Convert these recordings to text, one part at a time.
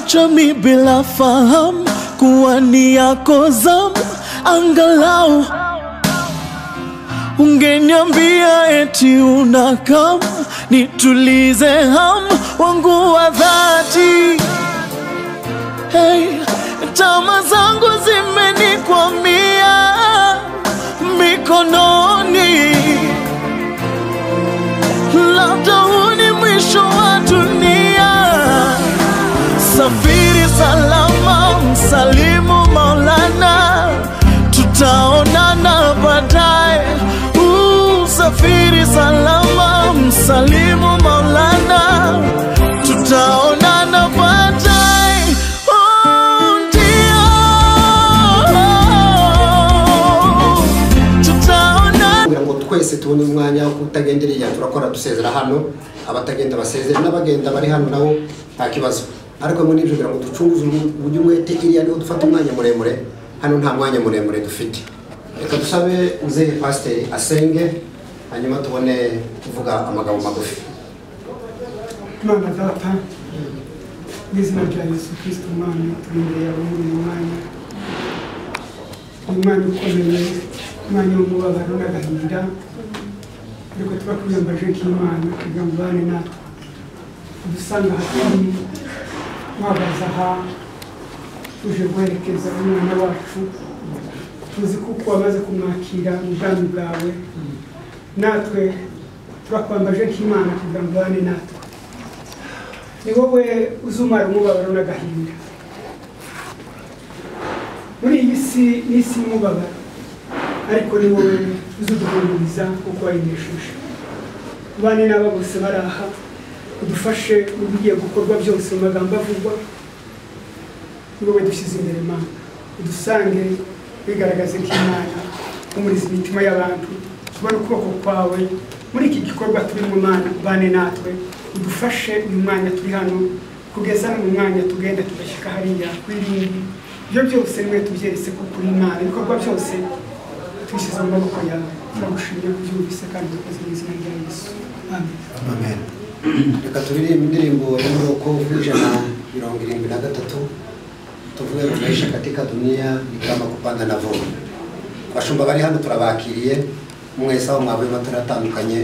Kaniacha mi bila fahamu kuwa ni yako zamu. Angalau ungeniambia eti unakam, nitulize hamu wangu wa dhati. Hey, tama zangu zimenikwamia mikononi, labda huu ni mwisho wa dunia. Safiri salama, msalimu Maulana, tutaonana baadaye. Safiri salama, msalimu Maulana, tutaonana baadaye. Ndio, tutaonana. Kugira ngo twese tubone umwanya wo kutagenderera turakora dusezera hano, abatagenda basezera n'abagenda bari hano nabo nta kibazo. Ariko muri ibyo kugira ngo ducunguze uburyo umwete iriya niho dufata umwanya muremure, hano nta mwanya muremure dufite. Reka dusabe Mzee Pastor asenge, hanyuma tubone kuvuga amagambo magufi. Mana data, n'izina rya Yesu Kristo Umwami, turi imbere yawe muri uyu mwanya. Umwanya ukomeye, umwanya w'umubabaro n'agahinda, ariko turakwiyambaje nk'Imana kugira ngo ubane natwe. Udusanga hagati uhagaze aha, tuje guherekeza umwana wacu, tuzi kuko wamaze kumwakira mu bwami bwawe. Natwe turakwambaje nk'Imana kugira ngo ubane natwe. Ni wowe uzumara umubabaro n'agahinda. Muri iyi si n'isi y'umubabaro, ariko ni wowe uzuduhumuriza kuko wayinesheje. Ubane n'aba bose baraha, udufashe mu bigiye gukorwa byose mu magambo avugwa. Ni wowe dushyize imbere Mana, udusange bigaragaze nk'Imana, umuriza imitima y'abantu, tubone ukuboko kwawe muri iki gikorwa turi mu Mana. Ubane natwe, udufashe uyu mwanya turi hano kugeza no mu mwanya tugenda tugashyika hariya kwirindi. Ibyo byose nimwe tubyeretse ko kuri Imana, ibikorwa byose tubishyize mu maboko yawe. Turagushimira kubyumvise kandi dukoze mu izina rya Yesu, amen. Amen. Reka turirimbe indirimbo y'umuruko w'73 tuvuge ngo maisha katika dunia ni kama kupanda na vumbi. Abashumba bari hano turabakiriye, mwese aho mwavuye mataratandukanye,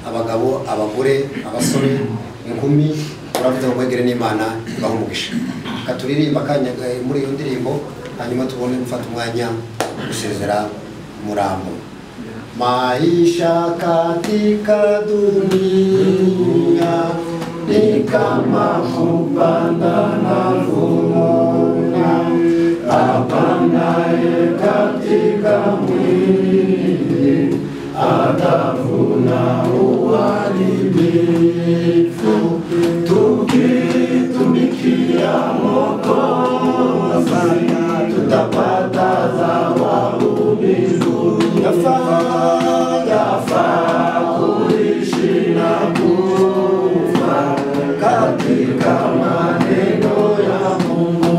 abagabo, abagore, abasore, inkumi, turavuze ngo mwegere n'Imana ibaho umugisha. Reka turirimba kanya muri iyo ndirimbo, hanyuma tubone gufata umwanya gusezera murambo. Maisha katika dunia ni kama kupanda na vumbi, apandaye katika mwili atavuna uharibifu. Tukitumikia Mwokozi tutapata thawabu mbinguni. Yafaa kuishi na kufa katika maneno ya Mungu.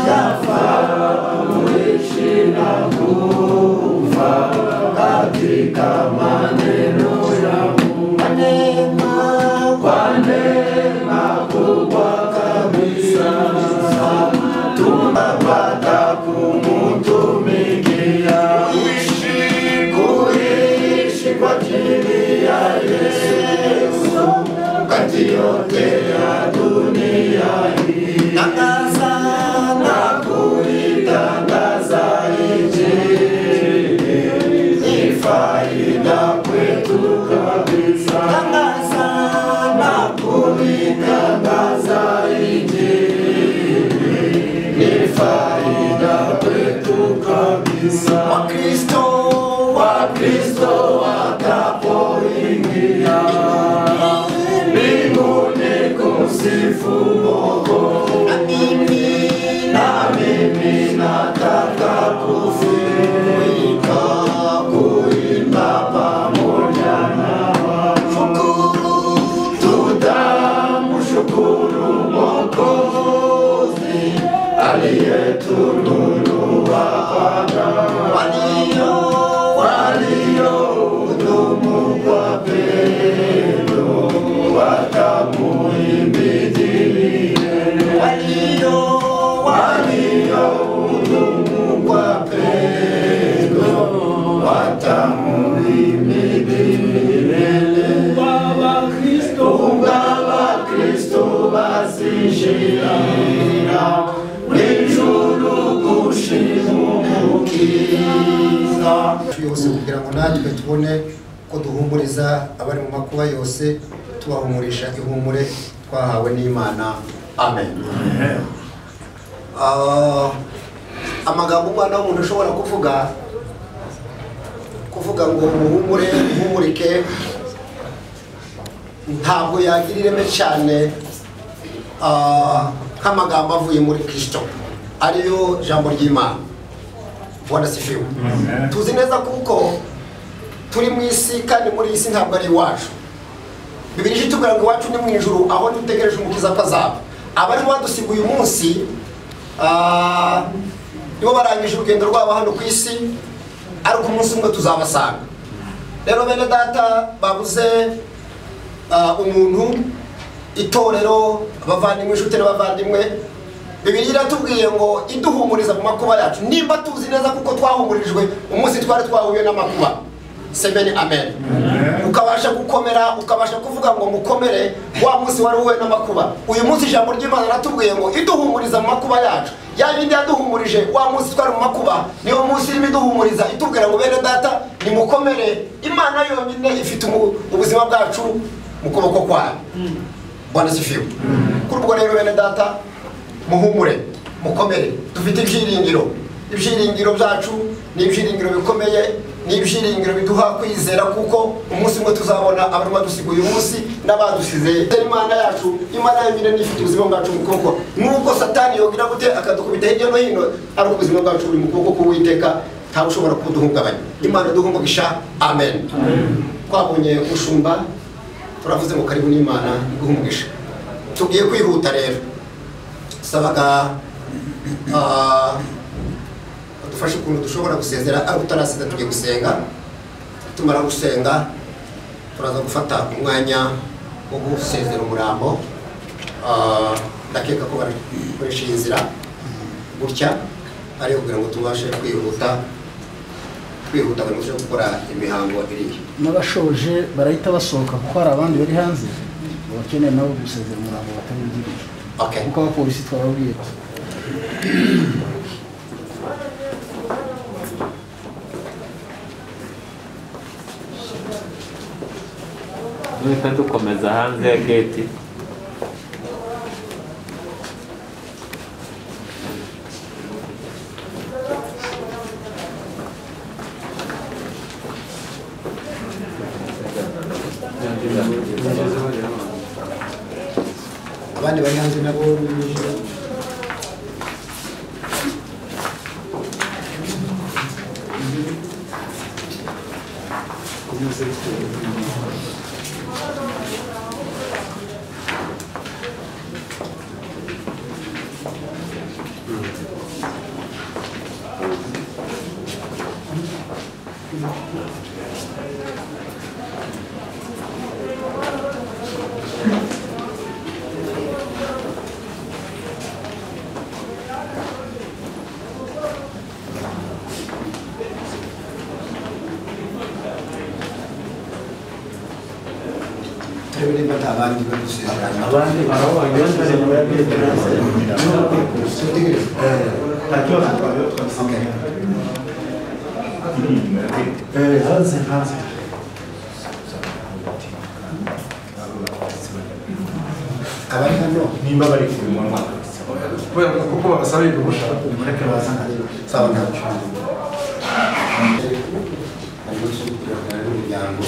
Yafaa kuishi na kufa katika maneno ya Mungu. Kwa neema kubwa kabisa tunapata kumutumikia, kuishi kwa ajili ya Yesu kati yote ya dunia hii. Tangaza na kuitangaza Injili, ni faida kwetu kabisa. Tangaza na kuitangaza Injili, ni faida kwetu kabisa. Wakristo watapoingia mbinguni kumsifu Mwokozi, na mimi nataka kufika kuimba pamoja nao. Tutamshukuru Mwokozi aliyetununua kwa damu. byose kugira ngo natwe tubone ko duhumuriza abari mu makuba yose tubahumurisha ihumure twahawe n'Imana. Amen. Amagambo umwana w'umuntu ashobora kuvuga ngo muhumurike ntabwo yagira ireme cyane nk'amagambo avuye muri Kristo ariyo jambo ry'Imana. Bwana sifiwe. Tuzi neza kuko turi mu isi kandi muri isi ntabwo ari iwacu. Bibiliya itubwira ngo iwacu ni mu ijuru aho dutegereje umukiza ko azaba. Abari badusiga uyu munsi nibo barangije urugendo rwabo hano ku isi, ariko umunsi umwe tuzabasanga. Rero bene data babuze umuntu, itorero, abavandimwe, inshuti n'abavandimwe, Bibiliya iratubwiye ngo iduhumuriza mu makuba yacu. Nimba tuzi neza kuko twahumurijwe umunsi twari twahuye n'amakuba. Semeni amen. Ukabasha gukomera, ukabasha kuvuga ngo mukomere wa munsi wari uhuye n'amakuba. Uyu munsi ijambo ry'Imana ratubwiye ngo iduhumuriza mu makuba yacu. Ya bindi yaduhumurije wa munsi twari mu makuba, niyo munsi irimo iduhumuriza itubwira ngo bene data nimukomere. Imana yonyine ifite ubuzima bwacu mu kuboko kwayo. Bwana sifiwe. Kuri ubwo rero bene data muhumure, mukomere, dufite ibyiringiro. Ibyiringiro byacu ni ibyiringiro bikomeye, ni ibyiringiro biduha kwizera kuko umunsi umwe tuzabona abantu badusiga uyu munsi n'abadusize. Imana yacu, Imana yonyine ni ifite ubuzima bwacu mu kuboko. Nubwo Satani yogira gute akadukubita hirya no hino, ariko ubuzima bwacu buri mu kuboko k'Uwiteka, ntawe ushobora kuduhungabanya. Imana duhe umugisha. Amen. Twabonye umushumba, turavuze ngo karibu n'Imana iguhe umugisha. Tugiye kwihuta rero. Sabaga dufashe ukuntu dushobora gusezera, ariko utarasiza tugiye gusenga. Tumara gusenga turaza gufata umwanya wo gusezera umurambo. Ndakeka ko bakoresha iyi nzira gutya ariyo kugira ngo tubashe kwihuta bari mu gukora imihango iriya. N'abashoje barahita basohoka kuko hari abandi bari hanze bakeneye nabo gusezera umurambo batabigirije. Okay. Kuko abapolisi twababwiye duhita dukomeza hanze ya gate. Abandi bari hanze nabo abandi badusezeranya. Abandi barabonye hanze abari hano nimba bari kubimona kuko babasabye kurusha mureke bazana sawa ntacyo. Harimo kugira umuryango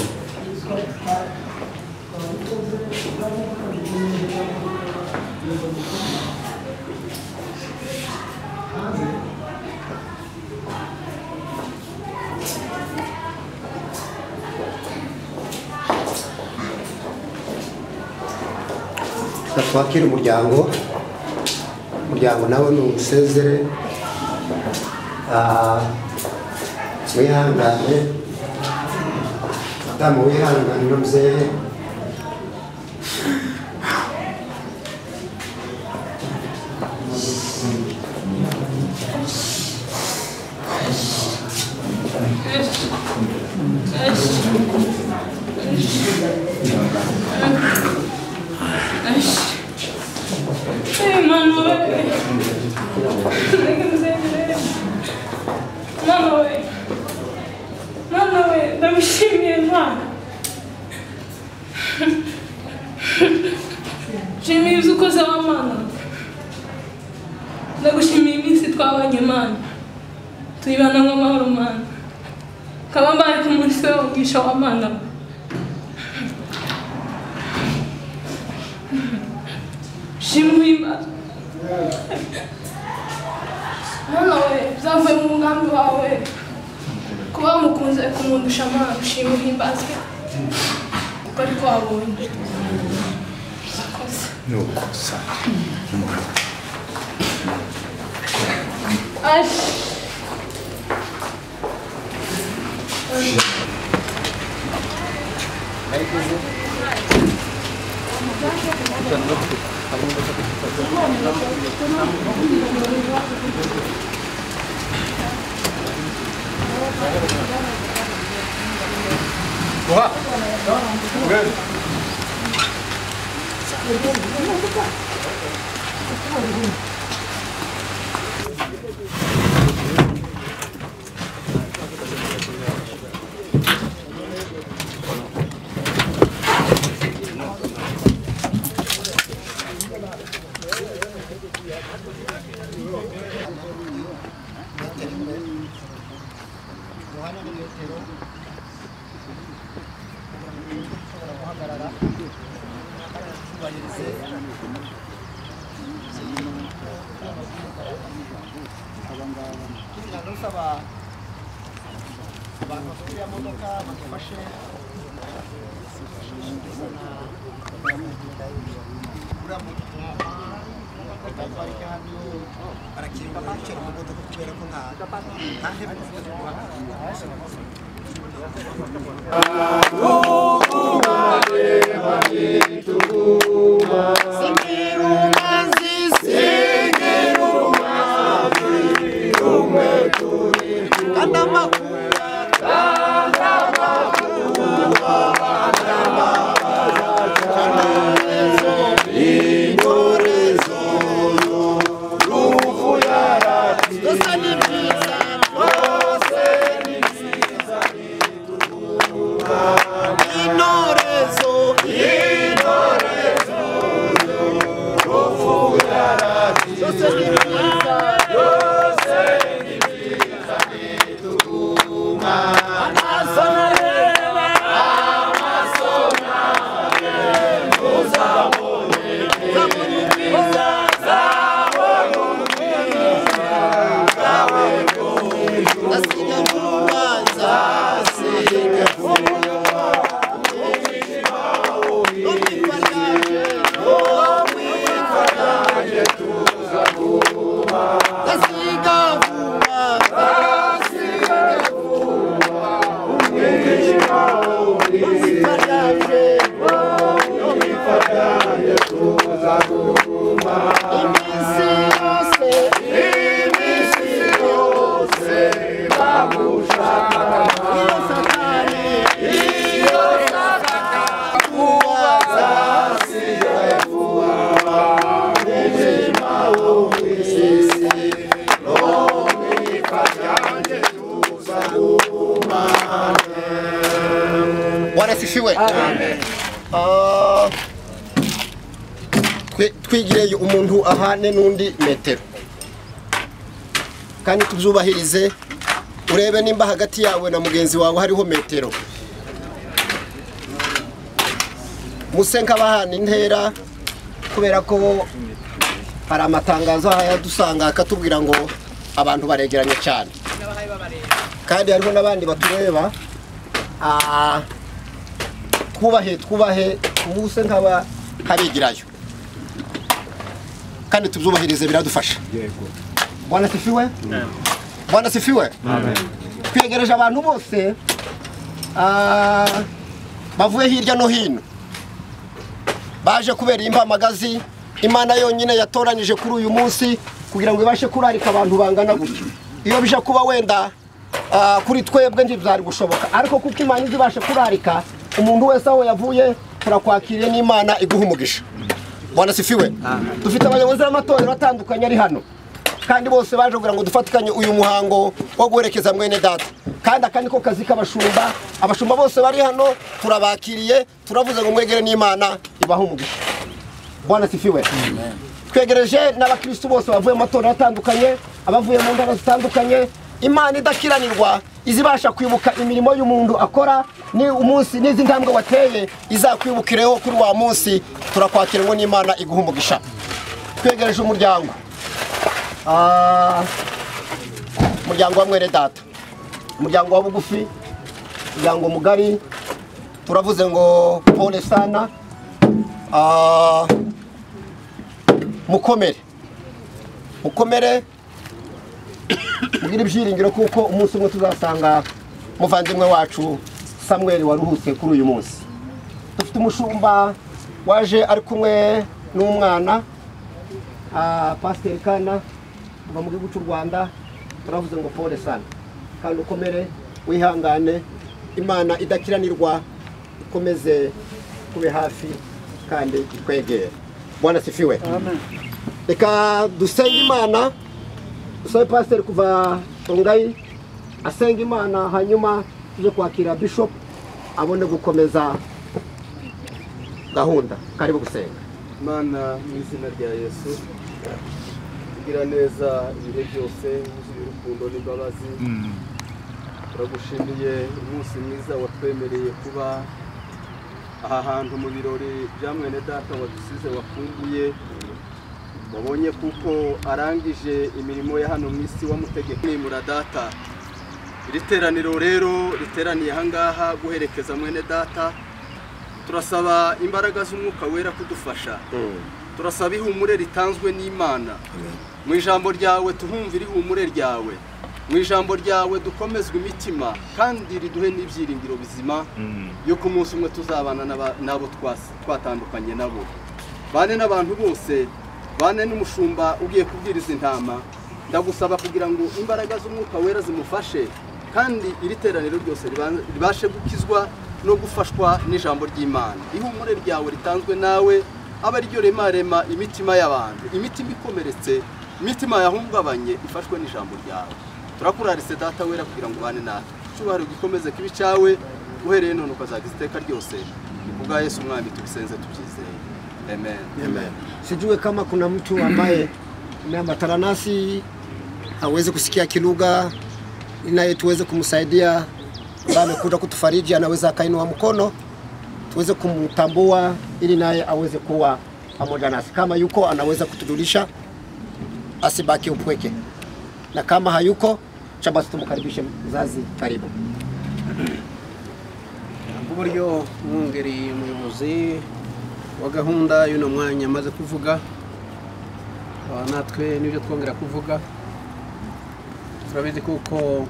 twakira umuryango nawe nusezere wihangane madamu wihangane n'umubyeyi we ndagushimiye Mana. Shimiye ibyo ukoze wa Mana. Ndagushimiye iminsi twabanye Mana. Tuyibana nk'amahoro Mana. Kaba mbaye ku munsi w'umugisha wa Mana. Shimwima. Mana we byavuye mu mugambi wawe. Kuba mukunze kumundusha Mana ushima uhimbazwe. Uko ariko wabonye. nuko sa Wah, good. Twigireye umuntu ahane n'undi metero kandi tubyubahirize urebe nimba hagati yawe na mugenzi wawe hariho metero musenka bahana intera kubera ko hari amatangazo dusanga akatubwira ngo abantu baregeranye cyane kandi hariho n'abandi batureba twubahe ubuse nkaba habigirayo kandi tubyubahirize biradufasha. Yego. Bwana sifiwe? Bwana sifiwe? Amen. Kwegereje abantu bose bavuye hirya no hino. Baje kubera impamagazi Imana yonyine yatoranije kuri uyu munsi kugira ngo ibashe kurarika abantu bangana gutyo. Iyo bisha kuba wenda kuri twebwe ntibyari gushoboka ariko kuko Imana izibashe kurarika umuntu wese aho yavuye turakwakiriye n'Imana iguha umugisha. Bwana sifiwe. Dufite abayobozi b'amatorero atandukanye ari hano kandi bose baje kugira ngo dufatikanye uyu muhango wo guherekeza mwene data kandi aka niko kazi k'abashumba abashumba bose bari hano turabakiriye turavuze ngo mwegere n'Imana ibaho umugisha Bwana sifiwe twegereje n'abakristo bose bavuye mu matora atandukanye abavuye mu ntara zitandukanye Imana idakiranirwa izibasha kwibuka imirimo y'umuntu akora ni umunsi n'izi ntambwe wateye izakwibukireho kuri wa munsi turakwakira ngo n'Imana iguha umugisha twegereje umuryango umuryango wa mwene data umuryango wa bugufi umuryango mugari turavuze ngo pole sana mukomere mugira ibyiringiro kuko umunsi umwe tuzasanga muvandimwe wacu Samuel waruhutse kuri uyu munsi dufite umushumba waje ari kumwe n'umwana Pastor Kana uva mu gihugu cy'u Rwanda turavuze ngo pole sana kandi ukomere wihangane Imana idakiranirwa ikomeze kube hafi kandi ikwegere Bwana sifiwe amen reka dusenge Imana dusabe Pastor kuva Tongai asenga Imana hanyuma tuje kwakira Bishop abone gukomeza gahunda karibu gusenga Mana mu izina rya Yesu kugira neza ibihe byose uzuye urukundo n'imbabazi turagushimiye umunsi mwiza watwemereye kuba aha hantu mu birori bya mwene data wadusize wafunguye wabonye kuko arangije imirimo ya hano mu isi wamutegeka nimura data iri teraniro rero riteraniye aha ngaha guherekeza mwene data turasaba imbaraga z'umwuka wera kudufasha turasaba ihumure ritanzwe n'Imana mu ijambo ryawe tuhumvira ihumure ryawe mu ijambo ryawe dukomezwe imitima kandi riduhe n'ibyiringiro bizima yuko umunsi umwe tuzabana nabo twatandukanye nabo bane n'abantu bose bane n'umushumba ugiye kubwiriza intama ndagusaba kugira ngo imbaraga z'umwuka wera zimufashe kandi iri teraniro ryose ribashe gukizwa no gufashwa n'ijambo ry'Imana ihumure ryawe ritanzwe nawe aba ryo remarema imitima y'abantu imitima ikomeretse imitima yahungabanye ifashwe n'ijambo ryawe turakurarise data wera kugira ngo bane natwe Cubahiro gikomeze kibi cyawe uhereye none ukazagiza iteka ryose kubwa Yesu umwami tubisenze tubyizeye amen amen sijue kama kuna mtu ambaye ameambatana nasi aweze kusikia kilugha inaye tuweze kumsaidia ambaye amekuja kutufariji anaweza akainua mkono tuweze kumtambua ili naye aweze kuwa pamoja nasi kama yuko anaweza kutudulisha asibaki upweke na kama hayuko basi tumukaribishe mzazi karibu uburyo mwungeri umuyobozi wa gahunda y'uno mwanya amaze kuvuga natwe n'ibyo twongera kuvuga turabizi kuko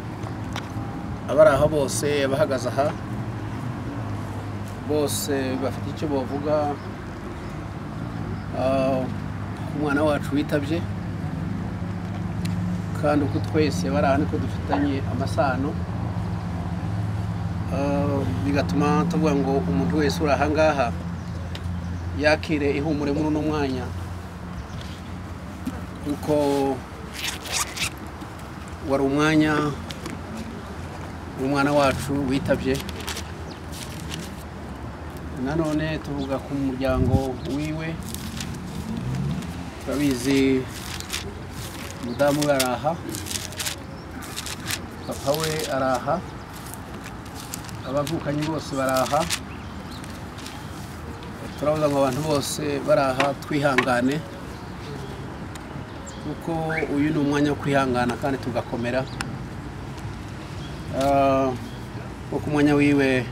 abari aho bose bahagaze aha bose bafite icyo bavuga ku mwana wacu witabye kandi uko twese bari aha niko dufitanye amasano bigatuma tuvuga ngo umuntu wese uri aha ngaha yakire ihumure muri uno mwanya kuko wari umwanya umwana wacu witabye nanone tuvuga ku muryango wiwe turabizi umudamu we araha papa we araha abavukanyi bose baraha turavuga ngo abantu bose baraha twihangane kuko uyu ni umwanya wo kwihangana kandi tugakomera kuko umwanya wiwe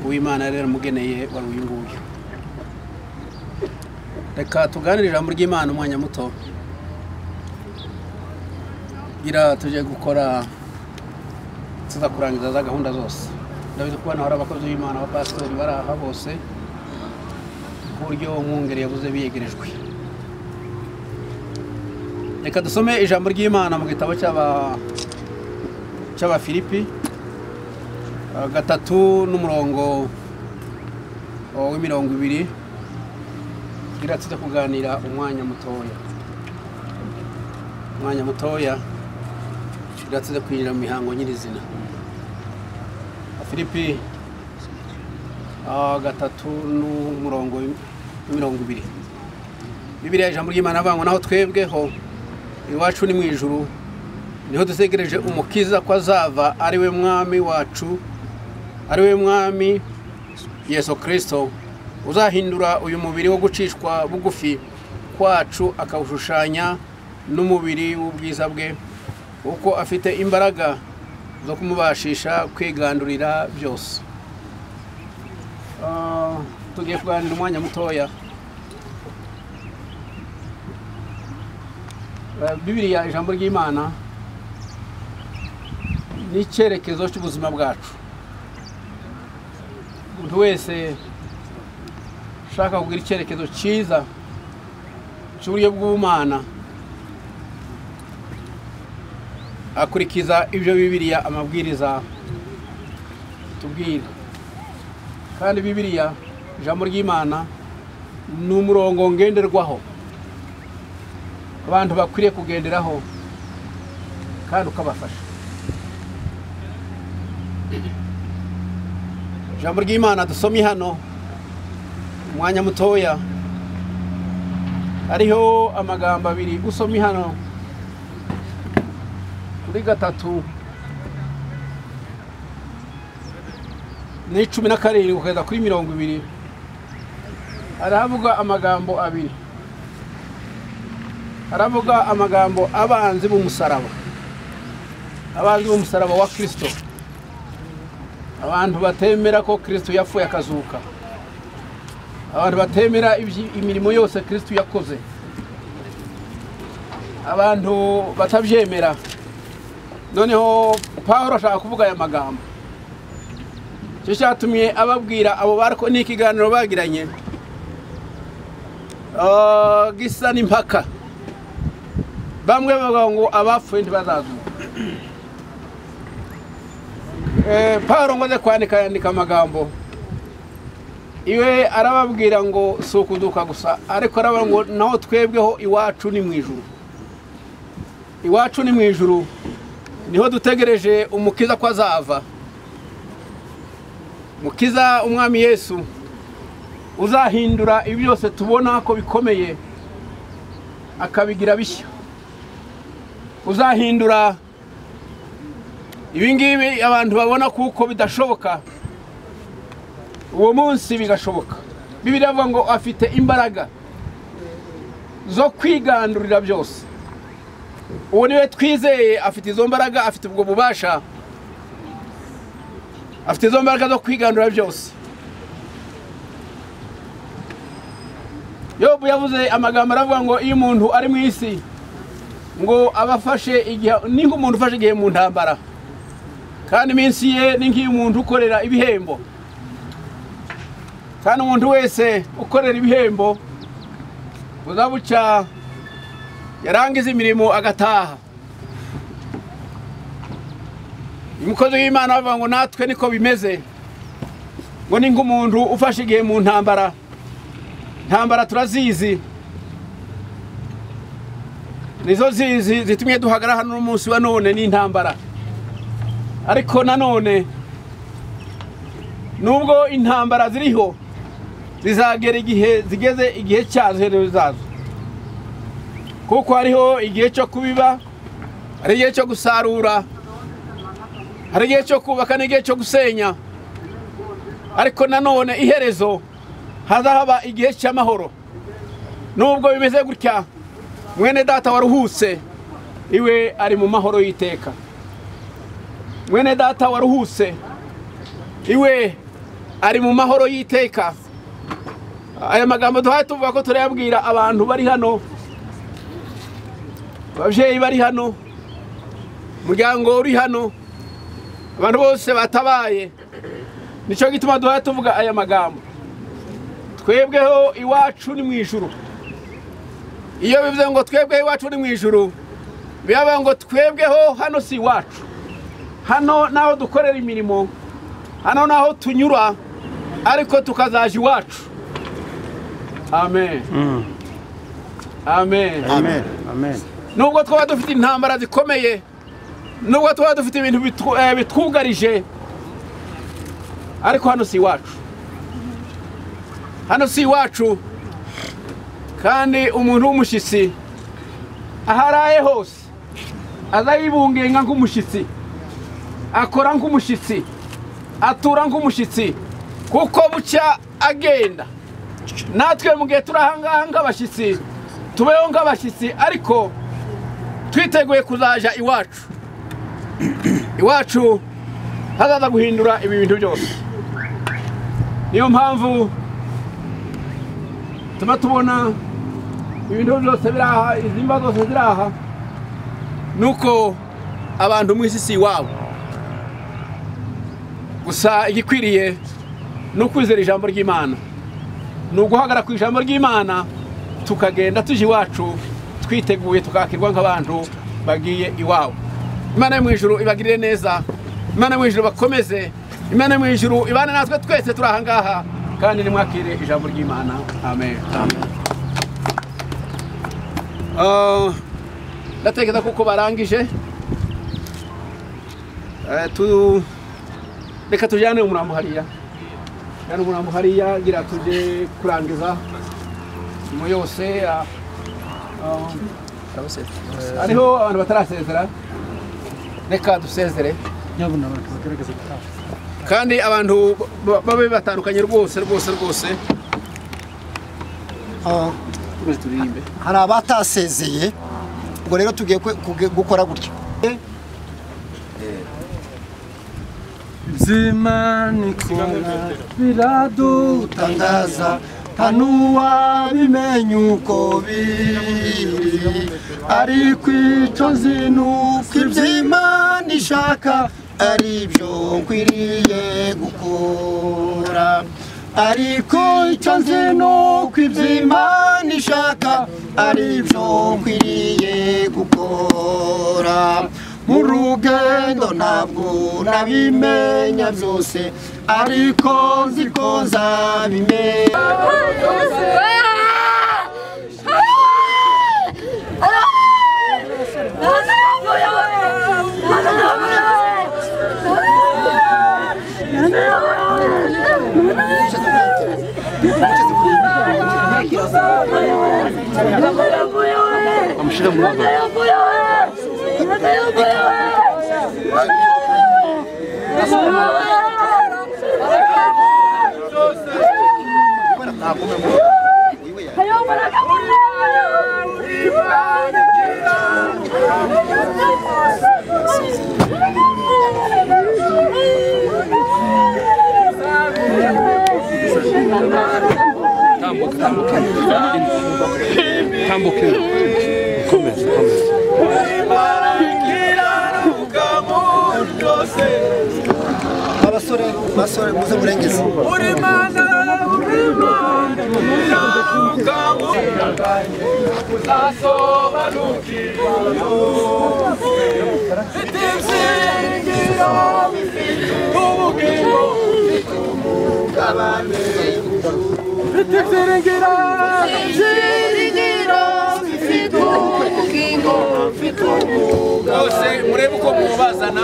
uw'Imana rero mugeneye wari uyu nguyu reka tuganire ijambo ry'Imana umwanya muto gira tuje gukora tuza kurangiza za gahunda zose ndabizi ko hano hari abakozi b'Imana abapasitori baraha bose ku buryo umwungeri yabuze biyegerejwe reka dusome ijambo ry'Imana mu gitabo cy'aba Filipi 3 n'umurongo w'20 gira tuza kuganira umwanya mutoya umwanya mutoya turatse kwinjira mu mihango nyirizina. Filipi 3:20 Bibiliya ijambo ry'Imana avuga naho twebweho iwacu ni mu ijuru niho dusegereje umukiza ko azava ari we mwami wacu, ari we mwami Yesu Kristo uzahindura uyu mubiri wo gucishwa bugufi kwacu akawushushanya n'umubiri w'ubwiza bwe uko afite imbaraga zo kumubashisha kwigandurira byose. Tugiye kuganira umwanya mutoya. Bibiliya ijambo ry'Imana ni icyerekezo cy'ubuzima bwacu. Umuntu wese shaka kugira icyerekezo cyiza cy'uburyo bw'Imana akurikiza ibyo Bibiliya amabwiriza tubwira. Kandi Bibiliya ijambo ry'Imana ni umurongo ngenderwaho abantu bakwiriye kugenderaho kandi ukabafasha. Ijambo ry'Imana dusomye hano umwanya mutoya hariho amagambo abiri usomye hano kuri 3 ni 17 kugeza kuri 20 aravuga amagambo abiri. Aravuga amagambo abanzi b'umusaraba, abanzi b'umusaraba wa Kristo, abantu batemera ko Kristo yapfuye akazuka, abantu batemera imirimo yose Kristo yakoze, abantu batabyemera. Noneho Pawulo ashaka kuvuga aya magambo, cyo cyatumye ababwira abo bariko n'ikiganiro bagiranye gisa n'impaka. Bamwe bavuga ngo abapfuye ntibazazuka. Pawulo ngoze yandika amagambo iwe arababwira ngo sukuduka gusa, ariko aravuga ngo naho twebweho iwacu ni mu ijuru. Iwacu ni mu ijuru niho dutegereje umukiza ko azava, mukiza umwami Yesu uzahindura ibi byose tubona ko bikomeye akabigira bishya, uzahindura ibingibi abantu babona kuko bidashoboka uwo munsi bigashoboka. Bibiliya ivuga ngo afite imbaraga zo kwigandurira byose. Uwo niwe twizeye, afite izo mbaraga, afite ubwo bubasha, afite izo mbaraga zo kwigandurira byose. Yobu yavuze amagambo aravuga ngo iyo umuntu ari mu isi ngo abafashe igihe ni nk'umuntu ufashe igihe mu ntambara, kandi iminsi ye ni nk'iy'umuntu ukorera ibihembo. Kandi umuntu wese ukorera ibihembo uzabuca yarangiza imirimo agataha. Umukozi w'Imana avuga ngo natwe niko bimeze, ngo ni nk'umuntu ufashe igihe mu ntambara. Ntambara turazizi, nizo zizi zitumye duhagara hano n'umunsi wa none ni intambara. Ariko nanone nubwo intambara ziriho zizagera igihe zigeze igihe cyazo zazo, kuko hariho igihe cyo kubiba, hari igihe cyo gusarura, hari igihe cyo kubaka n'igihe cyo gusenya. Ariko nanone iherezo hazaba igihe cy'amahoro. Nubwo bimeze gutya, mwene data waruhutse iwe ari mu mahoro y'iteka. Mwene data waruhutse iwe ari mu mahoro y'iteka. Aya magambo duhaye tuvuga ko turayabwira abantu bari hano, ababyeyi bari hano, umuryango uri hano, abantu bose batabaye. Nicyo gituma duhaye tuvuga aya magambo. Twebweho iwacu ni mu ijuru. Iyo bivuze ngo twebweho iwacu ni mu ijuru, bivuga ngo twebweho hano si iwacu. Hano naho dukorera imirimo, hano naho tunyura, ariko tukazaje iwacu. Amen. Amen. Amen. Amen. nubwo twaba dufite intambara zikomeye, nubwo twaba dufite ibintu bitwugarije, ariko hano si iwacu. Hano si iwacu, kandi umuntu w'umushyitsi aharaye hose aza yibungenga nk'umushyitsi, akora nk'umushyitsi, atura nk'umushyitsi, kuko bucya agenda. Natwe mu gihe turi ahangaha nk'abashyitsi, tubeho nk'abashyitsi, ariko twiteguye kuzaja iwacu. Iwacu hazaza guhindura ibi bintu byose. Niyo mpamvu tuba tubona ibintu byose biraha, izimba zose ziraha, nuko abantu mu isi si iwabo. Gusa igikwiriye ni ukwizera ijambo ry'Imana, ni uguhagarara ku ijambo ry'Imana, tukagenda tuje iwacu twiteguye, tukakirwa nk'abantu bagiye iwabo. Imana yo mu ijuru ibagirire neza, Imana yo mu ijuru bakomeze, Imana yo mu ijuru ibane natwe twese turi ahangaha, kandi nimwakire ijambo ry'Imana. Amen. Ndatekereza kuko barangije, reka tujyane umurambo hariya. Jyane umurambo hariya, gira tuje kurangiza mu yose. Hariho abantu batarasezera, reka dusezere. Kandi abantu babe batandukanye rwose. Hari abatasezeye, ubwo rero tugiye gukora gutya. Zimanikora biradutangaza, ntanuwabimenya uko biri, ariko icyo nzi nuko iby'Imana ishaka ari byo nkwiriye gukora. Ariko icyo nzi nuko iby'Imana ishaka ari byo nkwiriye gukora. Mu rugendo ntabwo nabimenya byose, ariko nzi ko nzabimenya. Abasore muze murengeze. Murebe uko mubazana.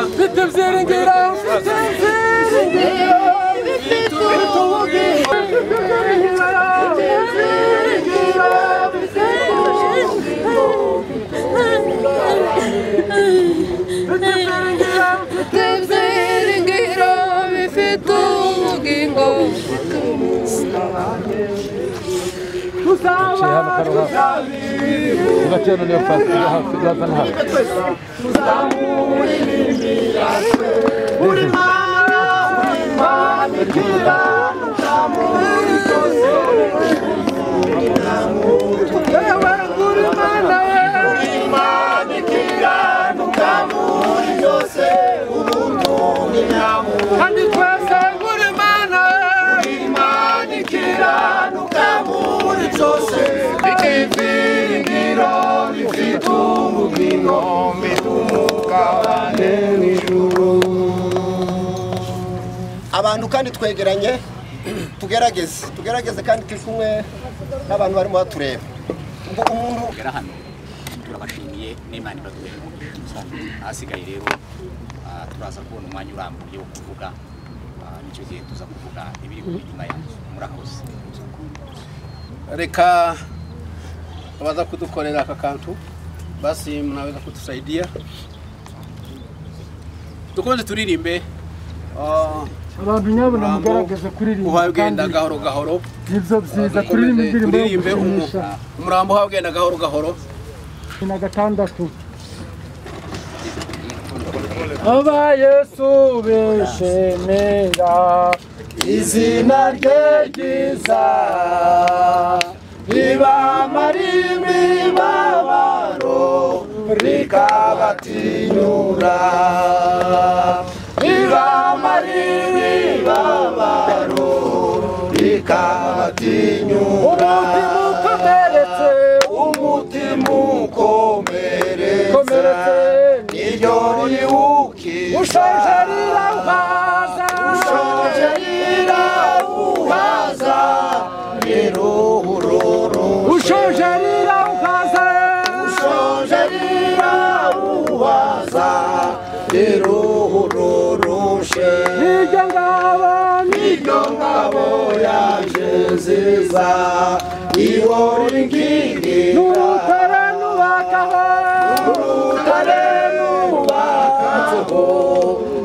Abantu kandi twegeranye, tugerageze kandi turi kumwe n'abantu barimo batureba. Ngo umuntu turabashimiye n'Imana ibaduhere umugisha hasigaye rero turaza kubona umwanya urambuye wo kuvuga nicyo gihe tuza kuvuga ibiri ku mitima yacu murakoze reka abaza kudukorera aka kantu basi mnaweza kutusaidia tukomeze turirimbe abantu nyabona mugaragaza kuririmba uhagenda gahoro gahoro nivyo vyiza kuririmba umurambo uhagenda gahoro gahoro na gatandatu aba Yesu beshemera izina rye ryiza ribamara imibabaro rikabatinyura ribamara imibabaro rikabatinyura umutima ukomeretse niryo riwukira ushoje rirauhaza yeruhururu ushoje rirauhaza yeruhururushe niryo ngabo yaje nziza ihora inkingira n'urutare nubakaho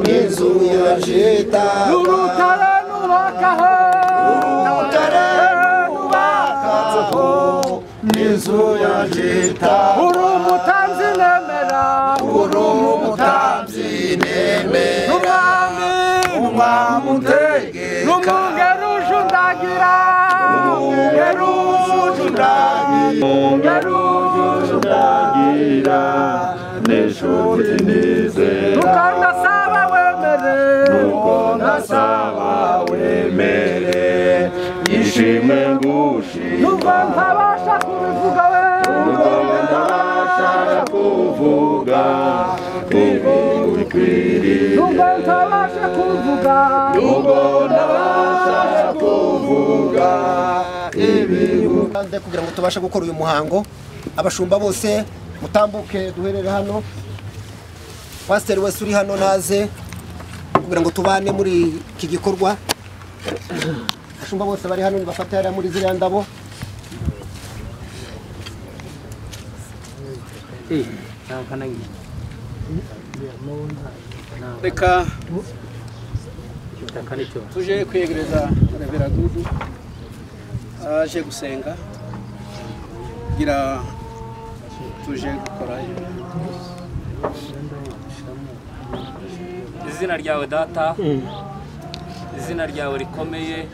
n'inzu yajita n'urutare nubakaho n'inzu yajita uri umutanzi nemera umwami utegeka n'umwungeri ujundagira n'ishuti nizera nuko ndasaba wemere ishimwe ngushima nuko ntabasha kubivuga bikwiriye nuko ntabasha kuvuga kugira ngo tubashe gukora uyu muhango abashumba bose mutambuke duherere hano pasiteri wese uri hano naze kugira ngo tubane muri iki gikorwa abashumba bose bari hano nibafate hariya muri ziriya ndabo reka tuje kwegereza Revera Dudu aje gusenga gira tuje gukora izina ryawe data izina ryawe rikomeye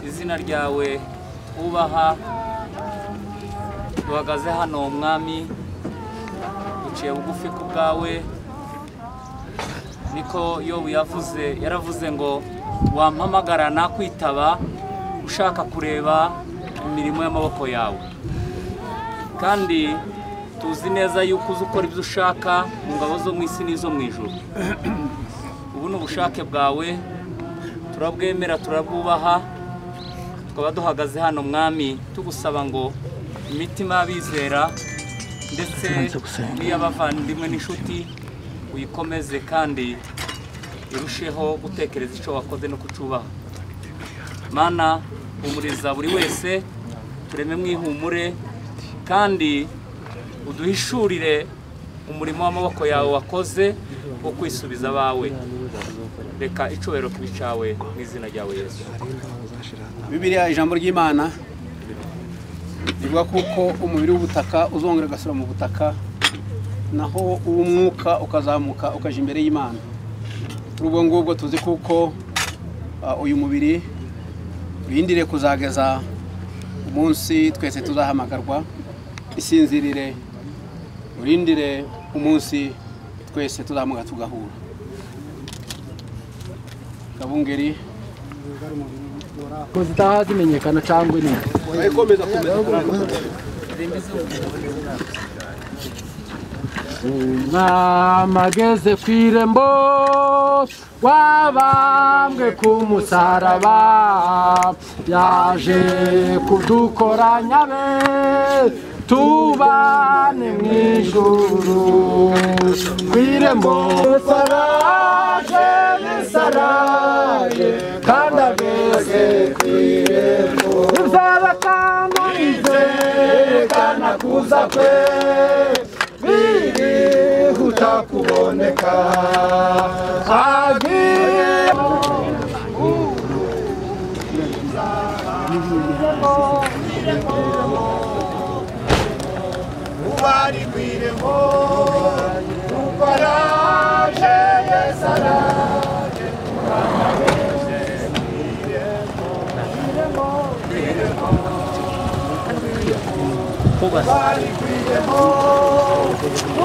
izina ryawe twubaha duhagaze hano umwami duciye bugufi ku bwawe niko Yobu yaravuze ngo wampamagara nakwitaba ushaka kureba imirimo y'amaboko yawe kandi tuzi neza yuko uzi ukora ibyo ushaka mu ngabo zo mu isi n'izo mu ijuru ubu ni ubushake bwawe turabwemera turabwubaha tukaba duhagaze hano mwami tugusaba ngo imitima y'abizera ndetse n'iy'abavandimwe n'inshuti uyikomeze kandi irusheho gutekereza icyo wakoze no kucubaha mana humuriza buri wese tureme mwihumure kandi uduhishurire umurimo w'amaboko yawe wakoze wo kwisubiza abawe reka icubahiro kibicawe mu izina ryawe Yesu. Bibiliya ijambo ry'Imana rivuga kuko umubiri w'ubutaka uzongera ugasura mu butaka naho uw'umwuka ukazamuka ukaja imbere y'Imana. Urubwo ngubwo tuzi kuko uyu mubiri urindire kuzageza umunsi twese tuzahamagarwa isinzirire urindire umunsi twese tuzamuka tugahura. Kabungeri ko zitazimenyekana cyangwa ni ayikomeza mageze kwirembo wabambwe ku musaraba yaje kudukoranya be tubane mw'ijuru kw'irembo saraje kandi ageze kw'irembo ivyabakama bizerekana kuza kwe birihuta kuboneka agiye ubari kw'irembo ukaraje yesaraje ubari kw'irembo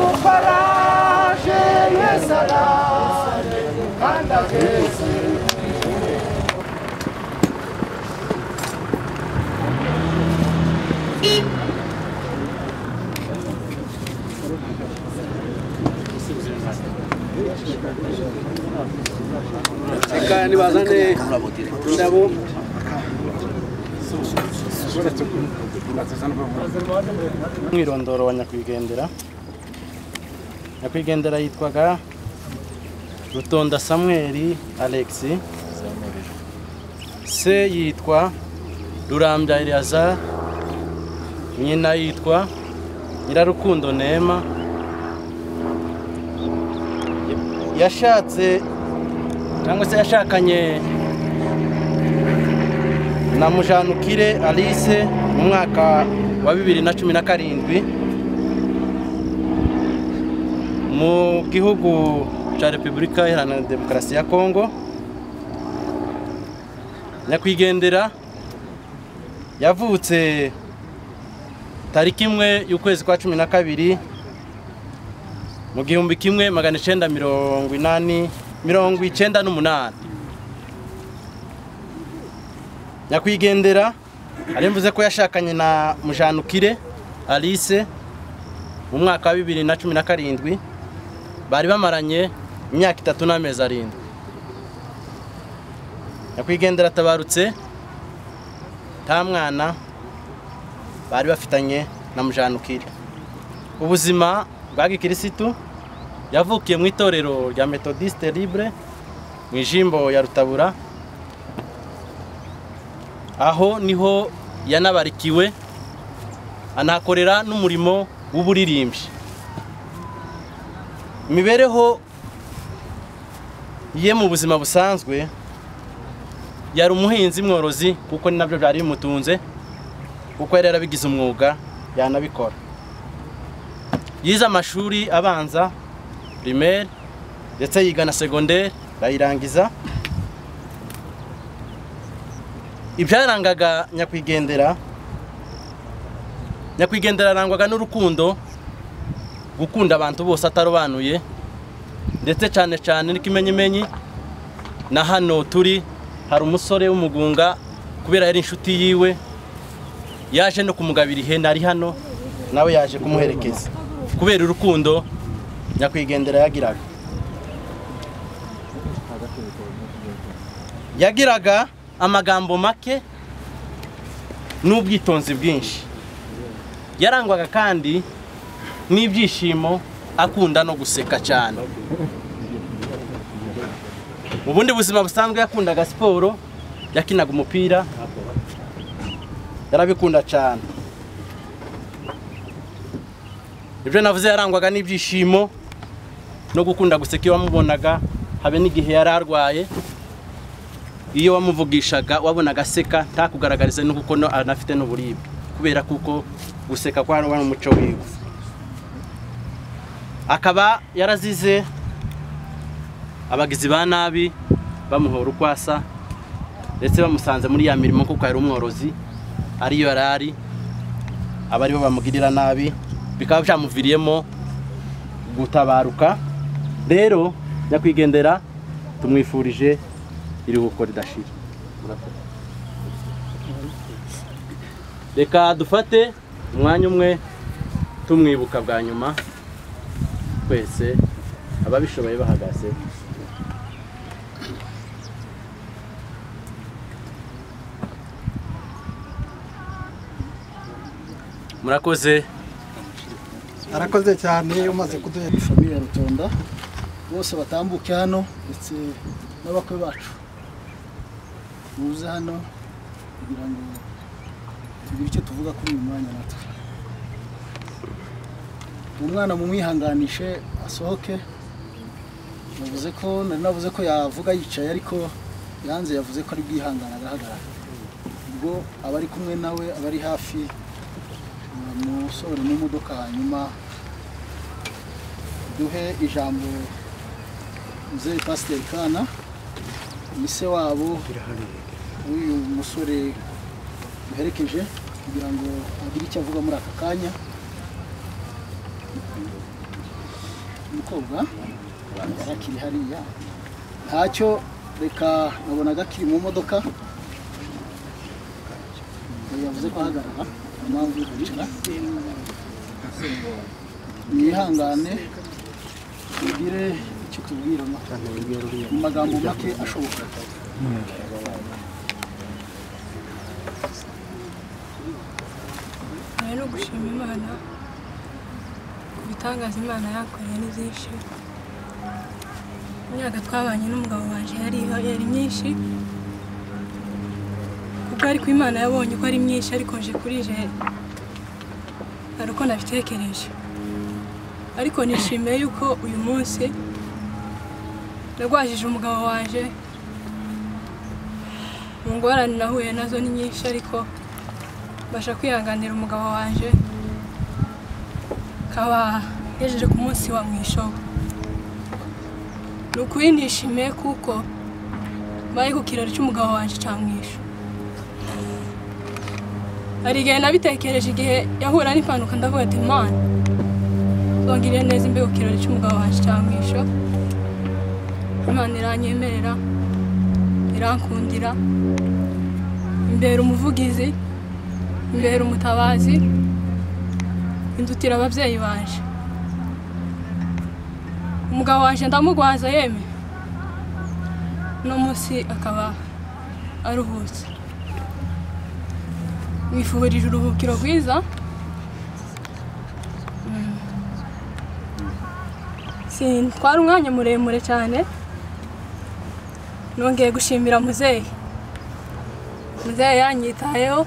ukaraje yesaraje kandi ageze reka nibazane indabo umwirondoro wa nyakwigendera. Nyakwigendera yitwaga Rutonda Alexis, se yitwa Rurambya Eliazar, nyina yitwa Nyirarukundo Neema. Yashatse cyangwa se yashakanye na Mujanukire Alice mu mwaka wa 2017 mu gihugu cya Repubulika Iharanira Demokarasi ya Kongo. Nyakwigendera yavutse tariki imwe y'ukwezi kwa 12 mu 1998. Nyakwigendera aremvuze ko yashakanye na Mujanukire Alice mu mwaka wa 2017, bari bamaranye imyaka 3 n'amezi 7. Nyakwigendera tabarutse nta mwana bari bafitanye na Mujanukire. Ubuzima bwa gikirisitu yavukiye mu itorero rya Methodiste Libre mu ijimbo ya Rutabura, aho niho yanabarikiwe anakorera n'umurimo w'uburirimbyi. Imibereho ye mu buzima busanzwe yari umuhinzi mworozi, kuko ni nabyo byari bimutunze, kuko yari yarabigize umwuga yanabikora. Yize amashuri abanza primaire ndetse yiga na secondaire rayirangiza. Ibyarangaga nyakwigendera arangwaga n'urukundo, gukunda abantu bose atarobanuye, ndetse cyane cyane n'ikimenyimenyi. Na hano turi hari umusore w'umugunga, kubera yari inshuti yiwe, yaje no kumugabira ihene ari hano, nawe yaje kumuherekeza kubera urukundo nyakwigendera yagiraga. Yagiraga amagambo make n'ubwitonzi bwinshi. Yarangwaga kandi n'ibyishimo, akunda no guseka cyane. Mu bundi buzima busanzwe yakundaga siporo, yakinaga umupira, yarabikunda cyane. Ibyo navuze yarangwaga n'ibyishimo no gukunda guseka. Iyo wamubonaga habe n'igihe yari arwaye, iyo wamuvugishaga wabonaga aseka, ntakugaragarize n'uko anafite n'uburibwe, kubera kuko guseka kwa ari umuco wiwe. Akaba yarazize abagizi ba nabi bamuhora ukwasa, ndetse bamusanze muri ya mirimo kuko ari umworozi, ariyo yarari abari bo bamugirira nabi, bikaba byamuviriyemo gutabaruka. Rero nyakwigendera tumwifurije iruhuko ridashira. Reka dufate umwanya umwe tumwibuka bwa nyuma, twese ababishoboye bahagaze. Murakoze. arakoze cyane umaze kuduha famille ya Rutonda bose batambuke hano ndetse n'abakwe bacu muze hano kugira ngo tugire icyo tuvuga kuri uyu mwanya natwe. Umwana mumwihanganishe asohoke. Navuze ko yavuga yicaye ariko yanze yavuze ko ari bwihangana agahagarara. Ubwo abari kumwe nawe abari hafi musore mu modoka hanyuma duhe ijambo mzee Pastor Kana mise wabo uyu musore duherekeje kugira ngo agire icyo avuga muri aka kanya. Umukobwa yarakiri hariya ntacyo reka nabonaga kiri mu modoka yavuze ko ahagarara impamvu yo kwicara yihangane ugire icyo tubwira mu magambo make ashoboka. no gushima Imana kubitangaza Imana yakoreye ni byinshi. Imyaka twabanye n'umugabo wanje yari myinshi kuko ariko Imana yabonye ko ari myinshi ariko nje kurije ariko nabitekereje. Ariko nishimiye yuko uyu munsi nagwajije umugabo wanje mu ngorane nahuye nazo ni nyinshi ariko basha kwihanganira umugabo wanje kaba yejeje ku munsi wa mwisho. Nukuri nishimiye kuko baye ku kiraro cy'umugabo wanje cya mwisho. Ari igihe nabitekereje igihe yahura n'impanuka ndavuga ati Imana zongire neza imbe ku kiraro cy'umugabo wanje cya mwisho. Imana iranyemerera irankundira imbere umuvugizi imbere umutabazi indutira ababyeyi banje. Umugabo wanje ndamugwaza yeme no munsi akaba aruhutse. Mwifurije uruhukiro rwiza. Twari umwanya muremure cyane. Nongeye gushimira muzehe yanyitayeho,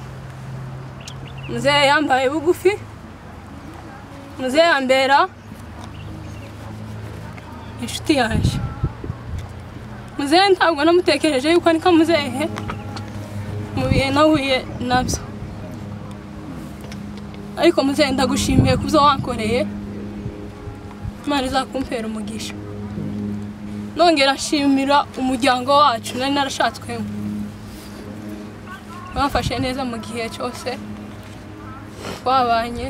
muzehe yambaye bugufi, muzehe yambera inshuti yanje. Muzehe ntabwo namutekereje yuko ari ka muzehe mu bihe nahuye nabyo, ariko muzehe ndagushimiye kubyo wankoreye. Imana izakumpera umugisha. Nongera nshimira umuryango wacu nari narashatswemo, bafashe neza mu gihe cyose twabanye,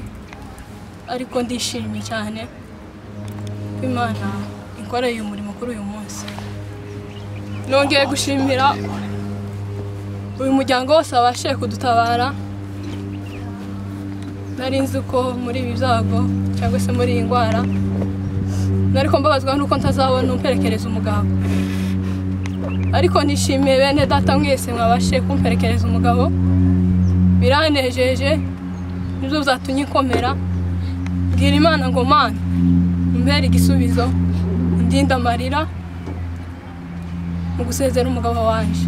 ariko ndishimye cyane ko Imana inkoreye umurimo kuri uyu munsi. Nongeye gushimira uyu muryango wose wabashije kudutabara. Nari nzi ko muri ibi byago cyangwa se muri iyi ndwara nariko mbabazwa nuko ntazabona umperekereza umugabo, ariko nishimiye bene data mwese mwabashije kumperekereza umugabo. Biranejeje, nibyo byatumye ikomera. Bwira Imana ngo Mana umbere igisubizo, ndinda amarira mu gusezera umugabo wanje.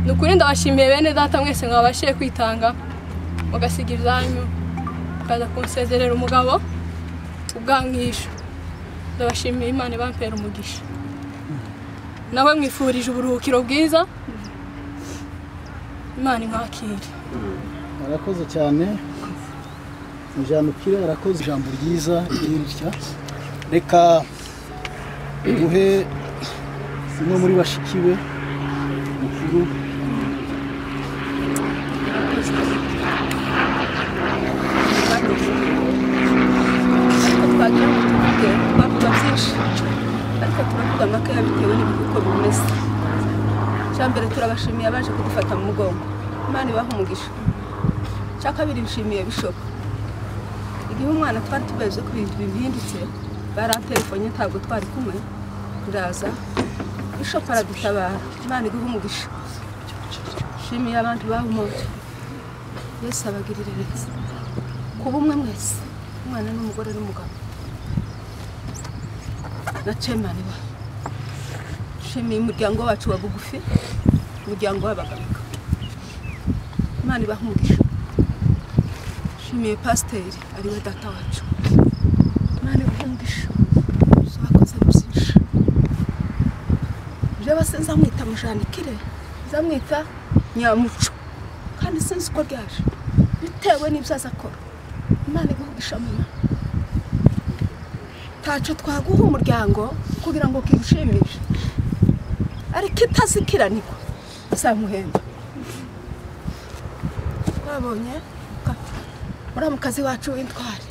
Nukuri ndabashimiye bene data mwese mwabashije kwitanga mugasiga ibyanyu kaza kunsezerera umugabo ubwamwisho. Ndabashimiye, Imana ibampera umugisha. Nawe mwifurije uburuhukiro bwiza, Imana imwakire. Arakoze cyane Mujanukire, arakoze ijambo ryiza ry'irya. Reka duhe umwe muri bashikiwe mukuru. Twavuga byinshi ariko turavuga make bitewe n'uko bimeze. Cyambere turabashimiye abaje kudufata mu mugongo, Imana ibaha umugisha. Cyakabiri bishimiye Bishop. Igihe umwana twari tubeze ku bintu bihindutse, barantelefone ntabwo twari kumwe, turaza Bishop aradutabara. Imana ibaha umugisha. Shimiye abantu bahumuje, Yesu abagirire neza. Kuba umwe mwese umwana n'umugore n'umugabo na cemani wa shimiye umuryango wacu wa bugufi umuryango w'abagaruka Imana ibaha umugisha shimiye pasiteri ariwe data wacu Imana ibaha umugisha bakoze byinshi jewe sinza mwita mujanikire zamwita nyamuco kandi sinzi uko ryaje bitewe n'ibyo azakora Imana ibaha umugisha mama taco twaguha umuryango kugira ngo kigushimishe ariko itazikiranirwa uzamuhemba twabonye muramukazi wacu w'intwari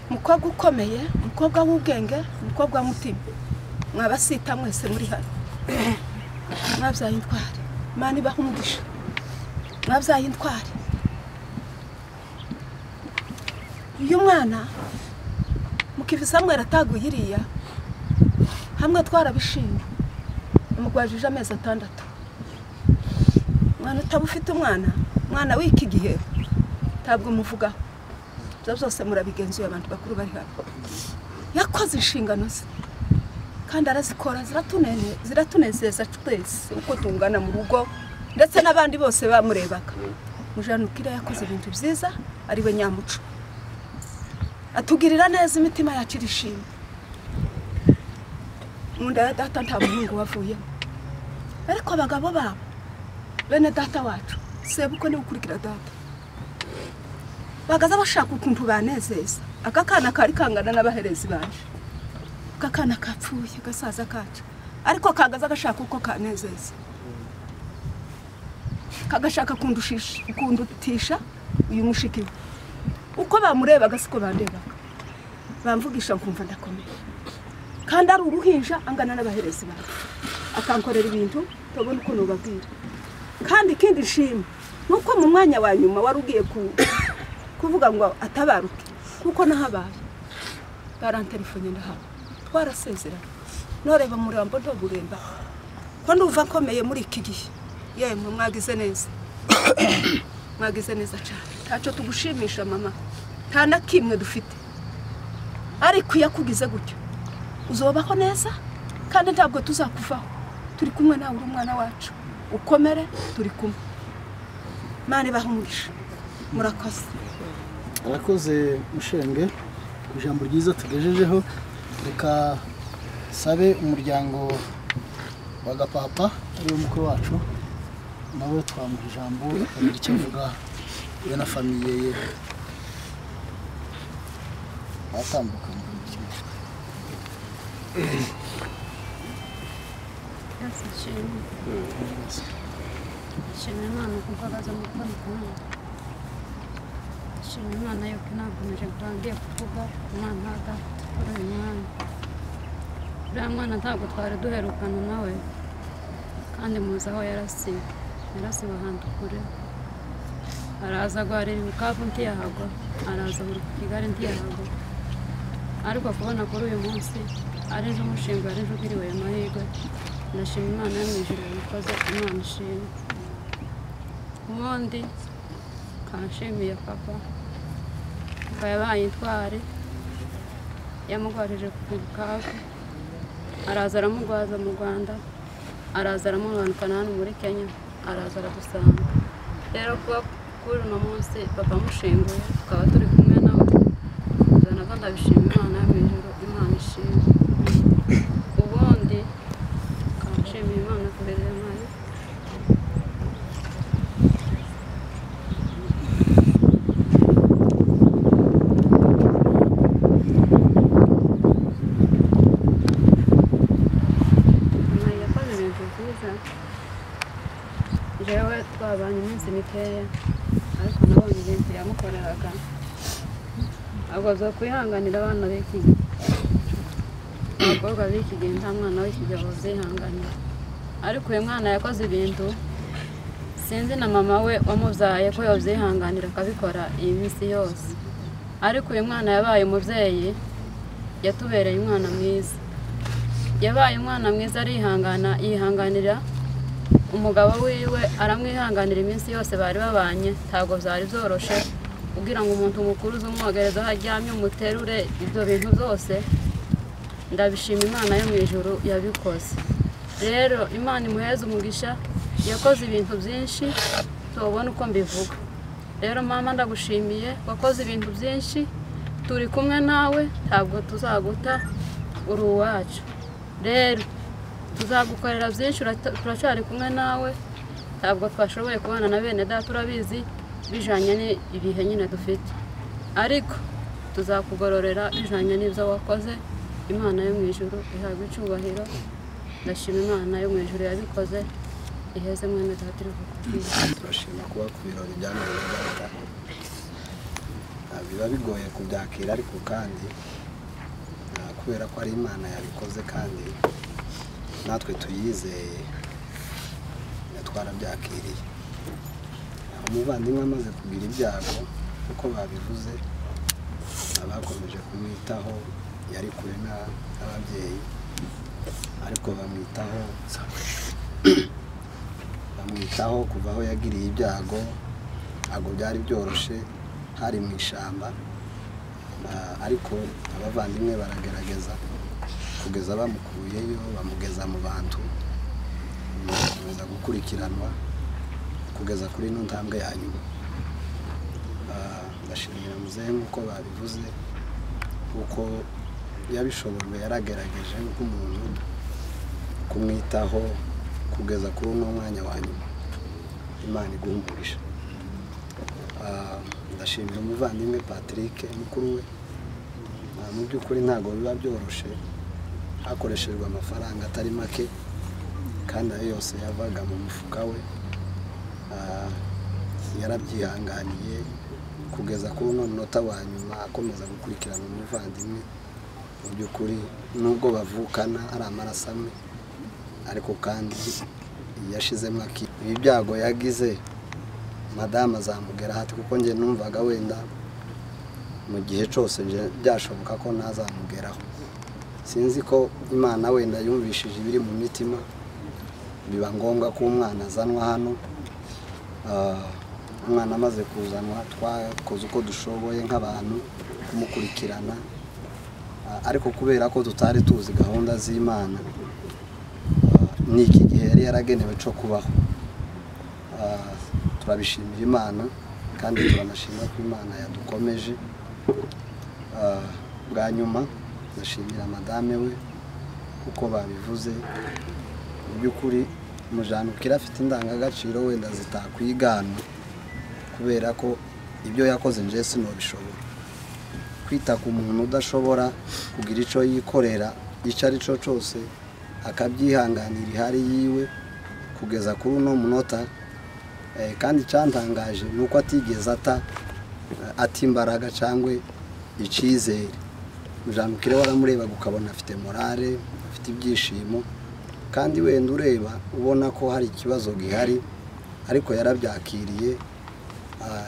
umukobwa ukomeye umukobwa w'ubwenge umukobwa w'umutima mwabasita mwese muri hano mwabyaye intwari Imana ibaha umugisha mwabyaye intwari uyu mwana mukivisa mwera ataguye iriya hamwe twarabishimye umugwajije amezi 6 mwana utaba ufite umwana w'iki gihe ntabwo muvugaho byo byose murabigenzuye abantu bakuru bari hano yakoze inshingano ze kandi arazikora ziratunezeza twese uko tungana mu rugo ndetse n'abandi bose bamurebaga mujanukira yakoze ibintu byiza ariwe nyamuco atugirira neza imitima yacu irishimye munda ya data nta muhungu wavuye ariko abagabo babo bene data wacu sebuko ni ukurikira data bagaza bashaka ukuntu banezeza akakana kari kangana n'abaherezi banje akakana kapfuye gasaza kacu ariko kagaza gashaka uko kanezeza kagashaka kundutisha uyu mushiki uko bamureba gasiko bandeba bamvugisha nkumva ndakomeye kandi ari uruhinja angana n'abaherezi banje akankorera ibintu tubona uko nubabwira kandi ikindi nshima nuko mu mwanya wa nyuma warugiye kuvuga ngo atabaruke kuko nahabaye barantelefone ndahaba twarasezerana noreba murambo ntoburemba ko nduva komeye muri iki gihe yemwe mwagize neza mwagize neza cyane taco tugushimisha mama nta na kimwe dufite ariko yakugize gutyo uzobaho neza kandi ntabwo tuzakuvaho turi kumwe nawe uri umwana wacu ukomere turi kumwe Imana ibaha umugisha murakoze arakoze mushenge ijambo ryiza tugejejeho reka sabe umuryango wa gapapa ari umukuru wacu nawe twamuha ijambo agira icyo avuga we na famiye ye batambuka mu kimwe Shimira Imana kuko abaza mu kubona kumwe. Shimira Imana yuko nakomeje kurangiye kuvuga umwana adafite kuri uyu mwanya. Uriya mwana ntabwo twari duherukana nawe kandi muzi aho yarasiwe ahantu kure. Araza guharira Bukavu ntiyahagwa, araza buri ku Kigali ntiyahagwa. Ariko kubona kuri uyu munsi ari ejo umushinga ari ejo ugiriwe amahirwe. Ndashima Imana yo mu ijuru yakoze Imana ishimwe. Ubundi kanshimiye papa ko yabaye intwari yamugwarije ku Bukavu araza aramugwaza mu Rwanda araza aramubanukana hano muri Kenya araza aradusanga rero kuba kuri uno munsi papa mushinguye tukaba turi kumwe nawe nako ndabishima Imana yo mu ijuru Imana ishimwe. Ubundi kanshimiye Imana kurera Imana jewe twabanye iminsi mikeya ariko nabonye ibintu yamukoreraga ahubwo zo kwihanganira abana b'iki gihe abakobwa b'iki gihe nta mwana w'iki gihe bazihanganira ariko uyu mwana yakoze ibintu sinzi na mama we wamubyaye ko yabyihanganira akabikora iyi minsi yose ariko uyu mwana yabaye umubyeyi yatubereye umwana mwiza yabaye umwana mwiza arihangana yihanganira umugabo wiwe aramwihanganira iminsi yose bari babanye ntabwo byari byoroshe kugira ngo umuntu mukuru uzumwogereza aho aryamye umuterure ibyo bintu byose ndabishima Imana yo mu ijuru yabikoze. Rero Imana imuheze umugisha, yakoze ibintu byinshi tubona uko mbivuga. Rero mama ndagushimiye, wakoze ibintu byinshi, turi kumwe nawe, ntabwo tuzaguta, uri uwacu. Rero tuzagukorera byinshi, turacyari kumwe nawe, ntabwo twashoboye kubana na bene data turabizi bijanye n'ibihe nyine dufite, ariko tuzakugororera bijanye n'ibyo wakoze. Imana yo mu ijuru ihabwa icyubahiro. Ndashima Imana yo mu ijuru yabikoze, iheze mwene data iri kukubwira. Turashima kuba ku birori bya none data. Biba bigoye kubyakira, ariko kandi kubera ko ari Imana yabikoze kandi natwe tuyizeye twarabyakiriye. Umuvandimwe amaze kugira ibyago uko babivuze, abakomeje kumwitaho, yari kure n'ababyeyi, ariko bamwitaho kuva aho yagiriye ibyago. Ntabwo byari byoroshye, hari mu ishyamba, ariko abavandimwe baragerageza kugeza bamukuyeyo, bamugeza mu bantu, bakomeza gukurikiranwa kugeza kuri ino ntambwe ya nyuma. Ndashimira muzehe nk'uko babivuze, kuko yabishobojwe, yaragerageje nk'umuntu kumwitaho kugeza kuri uno mwanya wa nyuma. Imana iguhumurisha. Ndashimira umuvandimwe Patrick mukuru we. Mu by'ukuri ntabwo biba byoroshye, hakoreshejwe amafaranga atari make, kandi ayo yose yavaga mu mufuka we. Yarabyihanganiye kugeza kuri uno munota wa nyuma, akomeza gukurikirana umuvandimwe. Mu by'ukuri nubwo bavukana ari amaraso amwe, ariko kandi yashizemo ibi byago yagize, madamu azamugera hati, kuko njye numvaga wenda mu gihe cyose byashoboka ko ntazamugeraho. Sinzi ko Imana wenda yumvishije ibiri mu mitima, biba ngombwa ko umwana azanwa hano. Umwana amaze kuzanwa, twakoze uko dushoboye nk'abantu kumukurikirana, ariko kubera ko tutari tuzi gahunda z'Imana, n'iki gihe yari yaragenewe cyo kubaho. Turabishimira Imana, kandi turanashima ko Imana yadukomeje. Bwa nyuma ndashimira madame we, kuko babivuze, mu by'ukuri umujanukira afite indangagaciro wenda zitakwigana, kubera ko ibyo yakoze nje sinobishobora. Kwita ku muntu udashobora kugira icyo yikorera, icyo ari cyo cyose akabyihanganira ihari yiwe kugeza kuri uno munota. Kandi cyantangaje nuko atigeze ata imbaraga cyangwa icyizere. Umujanukire waramureba ukabona afite morale, afite ibyishimo, kandi wenda ureba ubona ko hari ikibazo gihari, ariko yarabyakiriye.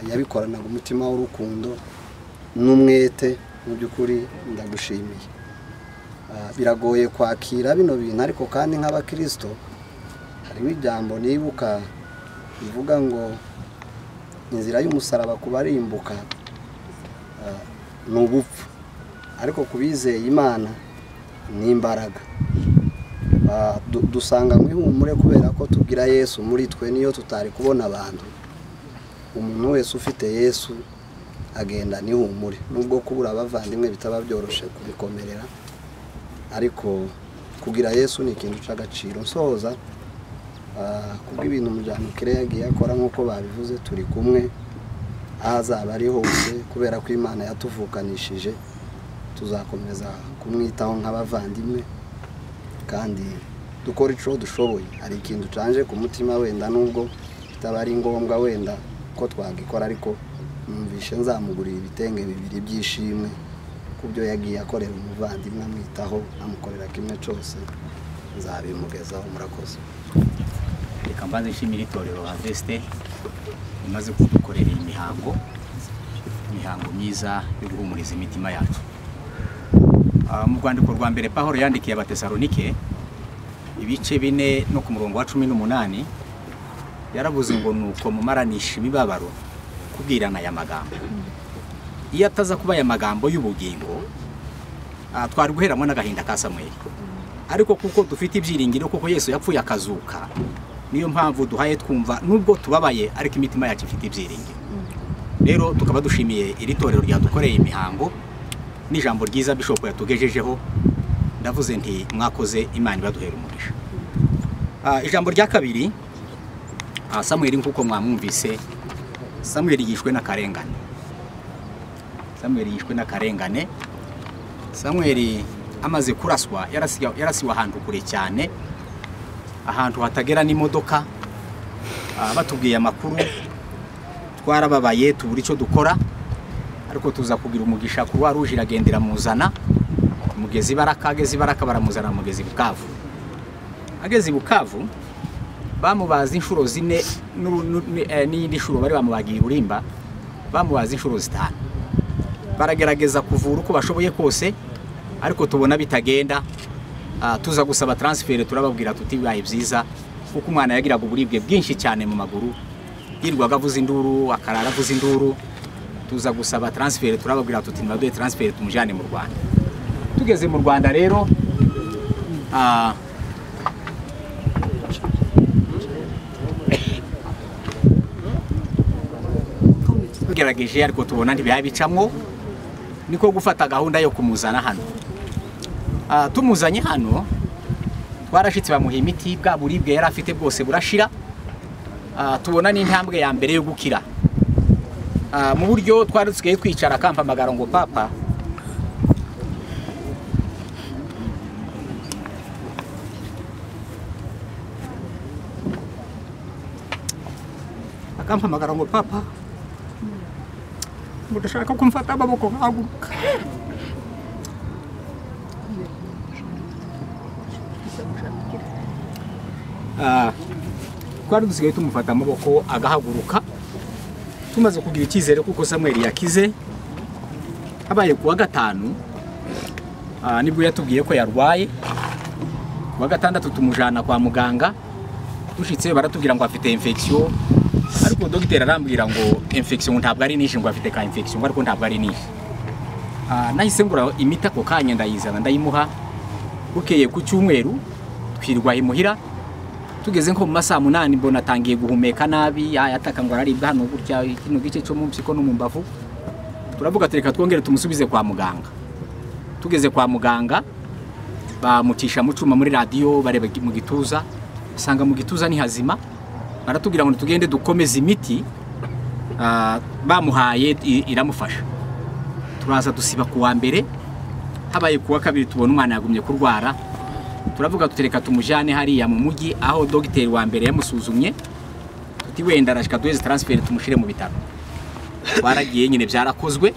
Yabikoranaga umutima w'urukundo n'umwete. Mu by'ukuri ndagushimiye. Biragoye kwakira bino bintu, ariko kandi nk'abakristo hariho ijambo nibuka bivuga ngo inzira y'umusaraba kubarimbuka ni ubupfu, ariko kubizeye Imana ni imbaraga. Dusanga mu ihumure kubera ko tugira Yesu muri twe. Niyo tutari kubona abantu, umuntu wese ufite Yesu agenda n'ihumure, nubwo kubura abavandimwe bitaba byoroshye kubikomerera, ariko kugira Yesu ni ikintu cy'agaciro. Nsoza kubw'ibintu umujanukire yagiye akora nk'uko babivuze, turi kumwe aho azaba ari hose, kubera ko Imana yatuvukanishije. Tuzakomeza kumwitaho nk'abavandimwe, kandi dukora icyo dushoboye. Hari ikintu canje ku mutima, wenda nubwo bitaba ari ngombwa wenda ko twagikora, ariko numvishe nzamugurira ibitenge 2 by'ishimwe kubyo yagiye akorera umuvandimwe, amwitaho, amukorera kimwe cyose. Nzabimugezaho. Murakoze. Reka mbanze nshimira itorero Harveste imaze kudukorera imihango myiza yo guhumuriza imitima yacu. Mu rwandiko rwa mbere Pawulo yandikiye Abatesalonike ibice 4 no ku murongo wa 18, yaravuze ngo nuko mumaranisha imibabaro kubwirana aya magambo. iyo ataza kuba aya magambo y'ubugingo twari guheramo n'agahinda ka Samweli, ariko kuko dufite ibyiringiro kuko Yesu yapfuye akazuka, niyo mpamvu duhaye twumva nubwo tubabaye ariko imitima yacu ifite ibyiringiro. Rero tukaba dushimiye iri torero ryadukoreye imihango n'ijambo ryiza Bishop yatugejejeho. Ndavuze nti mwakoze, Imana ibaduhera umugisha. Ijambo rya kabiri, Samweli nkuko mwamwumvise, Samweli yishwe n'akarengane. Samweli yishwe n'akarengane. Samweli amaze kuraswa yarasiwe ahantu kure cyane, ahantu hatagera n'imodoka. Batubwiye amakuru, twarababaye tubura icyo dukora, ariko tuza kugira umugisha ku Rwa Rouge iragendera muzana mugezi Baraka. Ageze Baraka baramuzana mugezi Bukavu. Ageze Bukavu bamubaza inshuro 4 n'indi nshuro bari bamubagiye urimba, bamubaza inshuro 5. Baragerageza kuvura uko bashoboye kose, ariko tubona bitagenda. Tuza gusaba transfer, turababwira tuti bibaye byiza kuko umwana yagiraga uburibwe bwinshi cyane mu maguru, yirwaga avuza induru, akarara avuza induru. Tuza gusaba transfer, turababwira tuti nibaduhe transfer tumujane mu Rwanda. Tugeze mu Rwanda rero tugerageje, ariko tubona ntibiyabicamwo, niko gufata gahunda yo kumuzana hano. Tumuzanye hano twarashitse bamuha imiti, bwa buribwe yari afite bwose burashira. Tubona n'intambwe ya mbere yo gukira. Mu buryo twari dusigaye kwicara akampamagara ngo papa, akampamagara ngo papa, ndashaka kumfata amaboko nkaguruka. Twari dusigaye tumufata amaboko agahaguruka. Tumaze kugira icyizere kuko Samweli yakize, habaye kuwa gatanu nibwo yatubwiye ko yarwaye. Kuwa gatandatu tumujana kwa muganga, dushitse baratubwira ngo afite infection, ariko dogiteri arambwira ngo infection ntabwo ari nishi, ngo afite ka infection ariko ntabwo ari nishi. Nahise ngura imiti ako kanya ndayizana ndayimuha. Bukeye ku cyumweru twirwa imuhira, tugeze nko mu masaha 8 mbona atangiye guhumeka nabi, yataka ngo araribwa hano gutya kino gice cyo mu mpyiko no mu mbavu. Turavuga tereka twongere tumusubize kwa muganga. Tugeze kwa muganga bamutisha mu cuma muri radio, bareba mu gituza, asanga mu gituza ni hazima. Baratubwira ngo tugende dukomeza imiti bamuhaye iramufasha. Turaza dusiba kuwa mbere, habaye kuwa kabiri tubona umwana yagumye kurwara. Turavuga tutereka tumujane hariya mu mujyi aho dogiteri wa mbere yamusuzumye, tuti wenda arashika duheze transfer tumushire mu bitaro. Twaragiye nyine byarakozwe,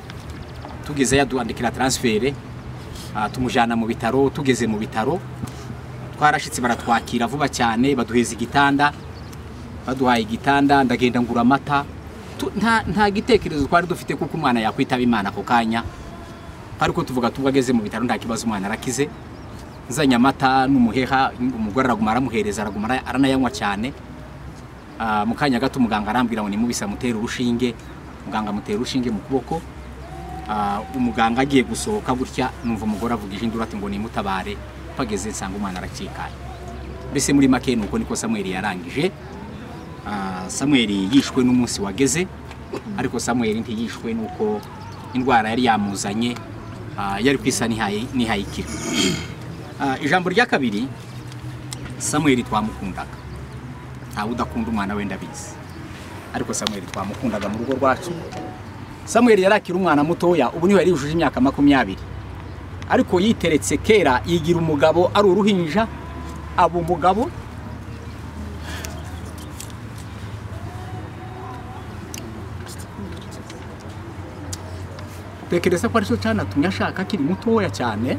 tugeze yaduandikira transfer, tumujana mu bitaro. Tugeze mu bitaro twarashitse baratwakira vuba cyane, baduheza igitanda. Baduhaye igitanda, ndagenda ngura amata. Nta gitekerezo twari dufite kuko umwana yakwitaba Imana ako kanya, ariko tuvuga tubageze mu bitaro nta kibazo, umwana arakize. Nzanya amata n'umuheha, umugore araguma aramuhereza, araguma aranayanywa cyane. Mu kanya gato muganga arambwira ngo nimubisa mutera urushinge. Muganga mutera urushinge mu kuboko. Umuganga agiye gusohoka gutya, numva umugore avugije induru ati ngo nimutabare. Pageze nsanga umwana arakikaye. Mbese muri make nuko niko Samweli yarangije. Samweli yishwe n'umunsi wageze, ariko Samweli ntiyishwe nuko indwara yari yamuzanye yari kwisa nihayikira. Ijambo rya kabiri, Samweli twamukundaga. Ntawe udakunda umwana wenda bizi, ariko Samweli twamukundaga mu rugo rwacu. Samweli yarakira umwana mutoya, ubu niwe yari yujuje imyaka 20, ariko yiteretse kera yigira umugabo, ari uruhinja abo umugabo. Tekereza ko ari cyo cyane atumye ashaka akiri mutoya cyane.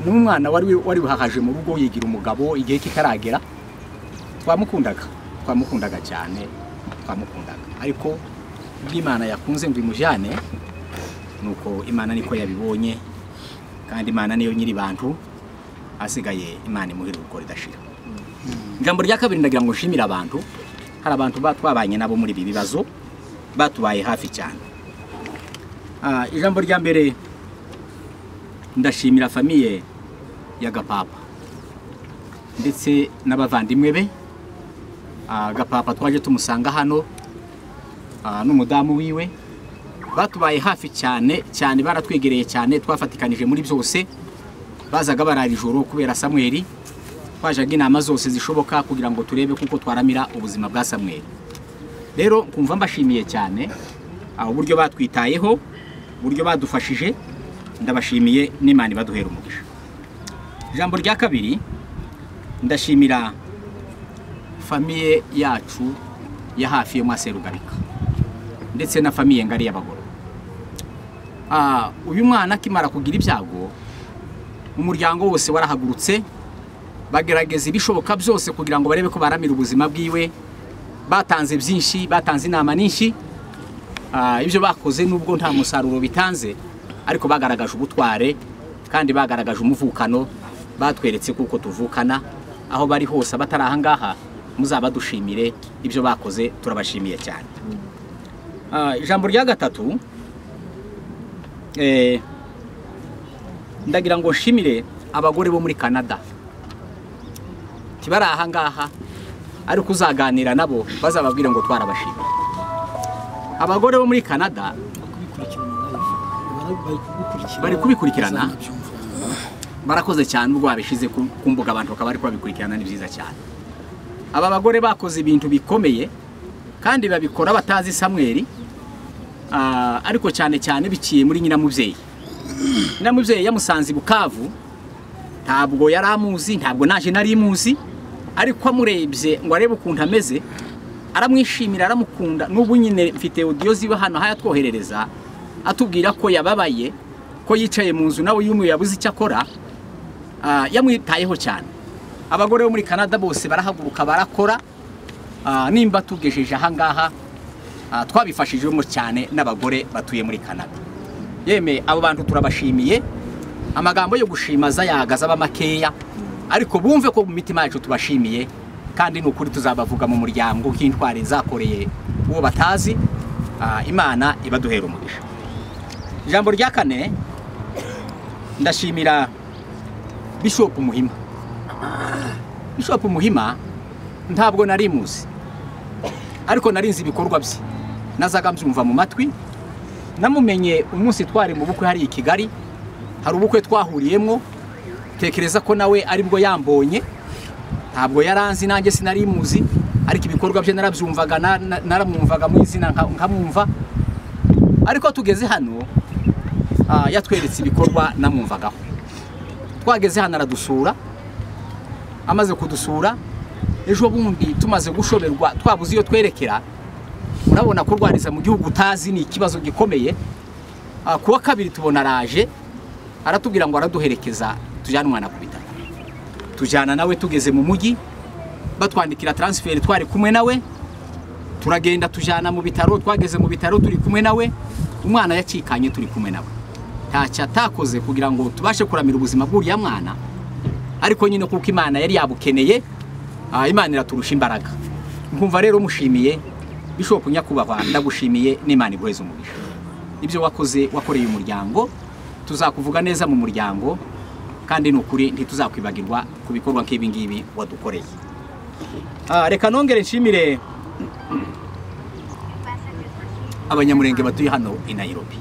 N'umwana wari buhagaje mu rugo yigira umugabo igihe kitaragera. Twamukundaga cyane, twamukundaga. Ariko Imana yakunze ngo imujane, nuko Imana niko yabibonye, kandi Imana niyo nyiri bantu, asigaye Imana imuhira uko ridashira. Ijambo rya kabiri ndagira ngo nshimira abantu. Hari abantu batwabanye nabo muri ibi bibazo, batubaye hafi cyane. ijambo rya mbere ndashimira famiye ya Gapapa ndetse n'abavandimwe be. Gapapa twaje tumusanga hano n'umudamu wiwe, batubaye hafi cyane cyane, baratwegereye cyane, twafatikanije muri byose. Bazaga barara ijoro kubera Samweli, twajaga inama zose zishoboka kugira ngo turebe kuko twaramira ubuzima bwa Samweli. Rero kumva mbashimiye cyane uburyo batwitayeho, uburyo badufashije, ndabashimiye n'Imana ibaduhera umugisha. Ijambo rya kabiri ndashimira famiye yacu ya hafi yo Mwaserugabika ndetse na famiye ngari y'abagoro. Uyu mwana akimara kugira ibyago, umuryango wose warahagurutse bagerageza ibishoboka byose kugira ngo barebe ko baramira ubuzima bwiwe. Batanze byinshi, batanze inama nyinshi. Ibyo bakoze nubwo nta musaruro bitanze, ariko bagaragaje ubutware kandi bagaragaje umuvukano. Batweretse kuko tuvukana aho bari hose, abatari aha ngaha muzaba dushimire ibyo bakoze, turabashimiye cyane. Ijambo rya gatatu ndagira ngo nshimire abagore bo muri Canada kibara aha ngaha, ariko uzaganira nabo bazababwira ngo twarabashimiye. Abagore bo muri Canada bari kubikurikirana, barakoze cyane, ubwo babishize ku mbuga abantu bakaba bari kubikurikirana, ni byiza cyane. Aba bagore bakoze ibintu bikomeye kandi babikora batazi Samweli, ariko cyane cyane biciye muri Nyiramubyeyi. Nyiramubyeyi yamusanze Bukavu, ntabwo yari amuzi, ntabwo naje nari muzi, ariko amurebye ngo arebe ukuntu ameze, aramwishimira, aramukunda. N'ubu nyine mfite audio ziba hano haya twoherereza atubwira ko yababaye, ko yicaye mu nzu nawe y'umwe yabuze icyo akora. Yamwitayeho cyane. Abagore bo muri Canada bose barahaguruka barakora. Nimba tugejeje aha ngaha twabifashijemo cyane n'abagore batuye muri Canada. Yeme abo bantu turabashimiye. Amagambo yo gushimaza yahagaze aba makeya, ariko bumve ko mu mitima yacu tubashimiye, kandi n'ukuri tuzabavuga mu muryango k'intwari zakoreye uwo batazi. Imana ibaduhera umugisha. Ijambo rya kane ndashimira Bishop Muhima. Bishop Muhima ntabwo nari muzi, ariko narinzi ibikorwa bye, nazaga mbyumva mu matwi. Namumenye umunsi twari mu bukwe hari i Kigali, hari ubukwe twahuriyemo, tekereza ko nawe ari bwo yambonye. Ntabwo yaranzi, nanjye sinari muzi, ariko ibikorwa bye narabyumvaga, naramwumvaga mu izina nkamwumva. Ariko tugeze hano yatweretse ibikorwa namwumvagaho. Twageze hano aradusura, amaze kudusura ejo bundi tumaze gushoberwa twabuze iyo twerekera. Urabona ko rwariza mu gihugu utazi ni ikibazo gikomeye. Kuwa kabiri tubona araje aratubwira ngo araduherekeza tujyana umwana ku bitaro. Tujyana nawe, tugeze mu mujyi batwandikira transfer, twari kumwe nawe, turagenda tujyana mu bitaro. Twageze mu bitaro turi kumwe nawe, umwana yacikanye turi kumwe nawe. Ntacyo atakoze kugira ngo tubashe kuramira ubuzima bw'uriya mwana, ariko nyine kuko Imana yari yabukeneye, Imana iraturusha imbaraga. Nkumva rero mushimiye Bishop Nyakubahwa, ndagushimiye n'Imana iguheze umugisha. Ibyo wakoze, wakoreye umuryango, tuzakuvuga neza mu muryango, kandi n'ukuri ntituzakwibagirwa ku bikorwa nk'ibi ngibi wadukoreye. Reka nongere nshimire abanyamurenge batuye hano i Nairobi.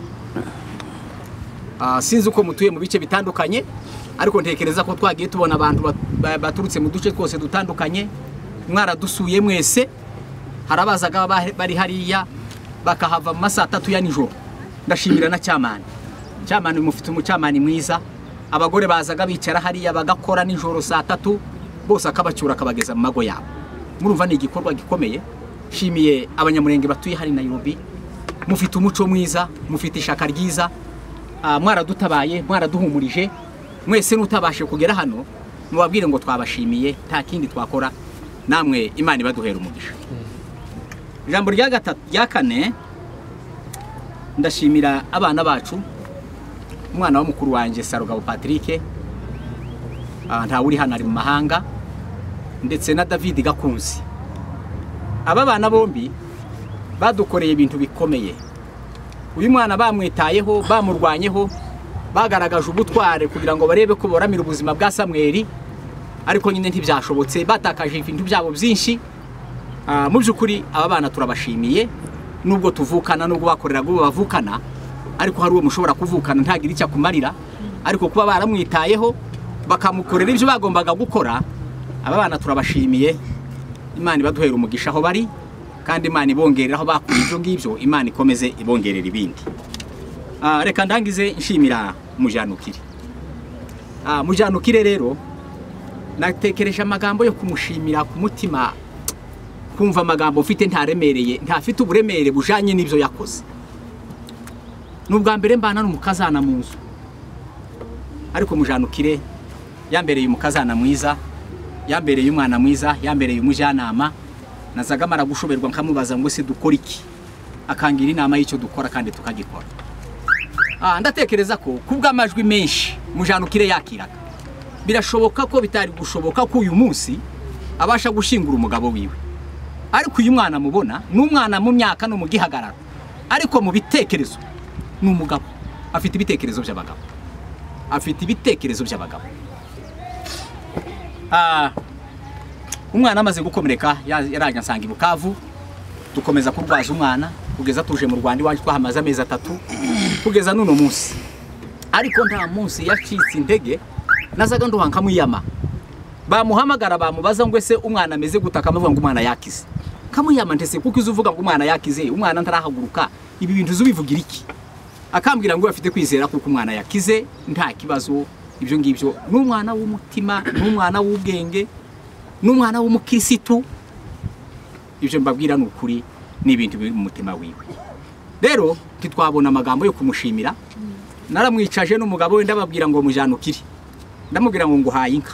Sinzi uko mutuye mu bice bitandukanye, ariko ntekereza ko twagiye tubona abantu baturutse mu duce twose dutandukanye. Mwaradusuye mwese, harabazaga bari hariya bakahava mu masaa 3 ya nijoro. Ndashimira na cyamani. Cyamani mufite umucyamani mwiza. Abagore bazaga bicara hariya bagakora nijoro saa 3, bose akabacyura akabageza mu mago yabo. Murumva ni igikorwa gikomeye. Shimiye abanyamurenge batuye hari Nairobi. Mufite umuco mwiza, mufite ishaka ryiza. Mwaradutabaye, mwaraduhumurije. Mwese nutabashe kugera hano, mubabwire ngo twabashimiye, nta kindi twakora. Namwe Imana ibaduhera umugisha. Ijambo rya gatatu rya kane ndashimira abana bacu. Umwana wa mukuru wanje Sarugabo Patrick, nta uri hano ari mu mahanga, ndetse na David Gakunzi. Aba bana bombi badukoreye ibintu bikomeye. uyu mwana bamwitayeho bamurwanyeho bagaragaje ubutware kugira ngo barebe ko boramira ubuzima bwa Samweli ariko nyine ntibyashobotse batakaje ibintu byabo byinshi. Mu byukuri aba bana turabashimiye nubwo tuvukana nubwo bakorera ngo bavukana ariko hari uwo mushobora kuvukana ntagira icyo akumarira ariko kuba baramwitayeho bakamukorera ibyo bagombaga gukora. Aba bana turabashimiye, Imana ibaduhera umugisha aho bari kandi Imana ibongerera aho bakuye ibyo ngibyo, Imana ikomeze ibongerera ibindi. Reka ndangize nshimira Mujanukire. Mujanukire rero natekereje amagambo yo kumushimira ku mutima, kumva amagambo ufite ntaremereye, ntafite uburemere bujanye n'ibyo yakoze. Nubwa mbere mbana n'umukazana mu nzu ariko Mujanukire yambereye umukazana mwiza, yambereye umwana mwiza, yambereye umujyanama. Nazaga mara gushoberwa nkamubaza ngo se dukora iki, akangira inama y'icyo dukora kandi tukagikora. Ndatekereza ko kubw'amajwi menshi Mujanukire yakiraga birashoboka ko bitari gushoboka ko uyu munsi abasha gushingura umugabo wiwe, ariko uyu mwana mubona n'umwana mu myaka no mu gihagararo ariko mu bitekerezo n'umugabo afite ibitekerezo by'abagabo, afite ibitekerezo by'abagabo. Umwana amaze gukomereka yaraje ansanga ibukavu, dukomeza kurwaza umwana kugeza tuje mu Rwanda iwacu twahamaze amezi 3 kugeza nuno munsi. Ariko nta munsi yacitse intege, nazaga nduhanka muyama bamuhamagara bamubaza ngo ese umwana ameze gutaka amavuga ngo umwana yakize, kamuyama ndetse kuko izuvuga ngo umwana yakize, umwana ntarahaguruka, ibi bintu zubivugira iki? Akambwira ngo afite kwizera kuko umwana yakize nta kibazo. Ibyo ngibyo n'umwana w'umutima, n'umwana w'ubwenge, n'umwana w'umukirisitu. Ibyo mbabwira n'ukuri ni ibintu biri mu mutima wiwe. Rero titwabona amagambo yo kumushimira. Naramwicaje n'umugabo we ndababwira ngo Mujanukire, ndamubwira ngo nguhaye inka,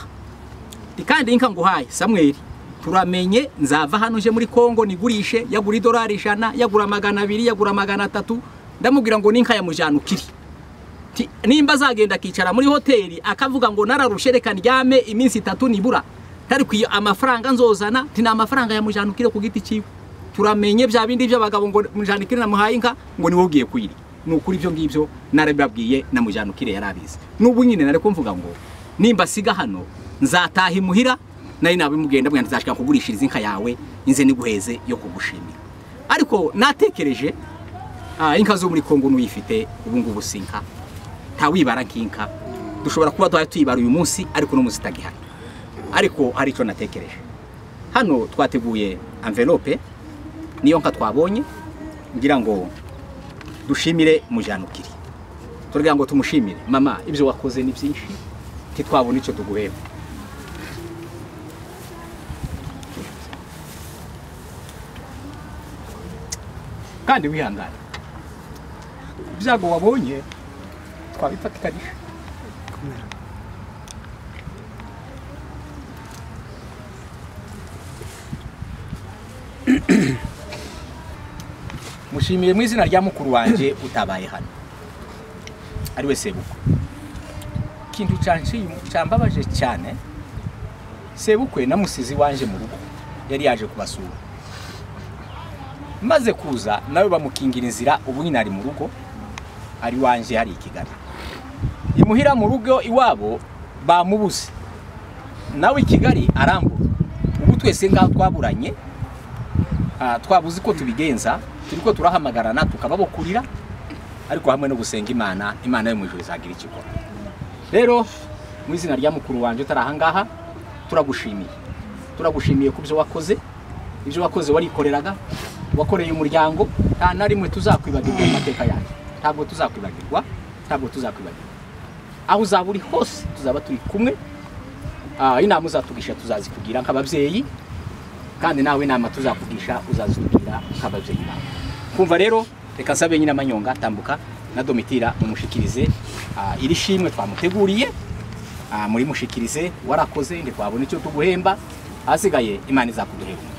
kandi inka nguhaye Samweli turamenye nzava hano je muri Kongo nigurishe, yagura $100, yagura 200, yagura 300. Ndamubwira ngo ninka ya Mujanukire, nimba azagenda akicara muri hoteli akavuga ngo nararushe reka ndyame iminsi 3 nibura, tari kwiye amafaranga nzozana tina amafaranga ya Mujanukire ku giti ciwe. Turamenye bya bindi by'abagabo ngo Mujanukire namuhaye inka ngo niwe ugiye kuyiri. Nukuri ibyo ngibyo narababwiye na Mujanukire yarabizi. Nubu nyine nari kumvuga ngo nimba siga hano nzataha imuhira nari nabimugenda bwa nzashaka kugurishiriza inka yawe inze niguheze yo kugushimira. Ariko natekereje inka zo muri Kongo nuyifite ubu ngubu sinka tawibara nk'inka, dushobora kuba tuyibara uyu munsi ariko no muzitagihari. Ariko hari icyo natekereje, hano twateguye envelope niyo nka twabonye ngira ngo dushimire Mujanukire, turagira ngo tumushimire mama ibyo wakoze ni byinshi titwabona icyo tuguheba. Kandi wihangane ibyago wabonye twabifatikanije. Mushimire mu izina rya mukuru wanje utabaye hano ari we Sebukwe. Kintu cyambabaje cyane, Sebukwe namusizi wanje mu rugo yari yaje kubasura, maze kuza nawe bamukingira inzira, ubu nyine ari mu rugo ari wanje hari i Kigali. Imuhira mu rugo iwabo bamubuze, nawe i Kigali arambura. Ubu twese ngaho twaburanye, twabuze ko tubigenza, turiko turahamagarana tukababokurira, ariko hamwe no gusenga Imana, Imana yo mu ijuru izagira ikikora. Rero mu izina rya mukuru wanje utarahangaha turagushimiye ku byo wakoze, ibyo wakoze warikoreraga, wakoreye umuryango, nta na rimwe tuzakwibagirwa mu mateka yacu. Ntabwo tuzakwibagirwa. Aho uzaba uri hose tuzaba turi kumwe. Inama uzatugisha tuzazikugira nk'ababyeyi, kandi nawe inama tuzakugisha uzazitugira nk'ababyeyi bawe. Kumva rero reka sabe nyina Manyonga tambuka na Domitira mumushikirize iri shimwe twamuteguriye, muri mushikirize warakoze ndi kwabona icyo tuguhemba, hasigaye Imana izakuduhera.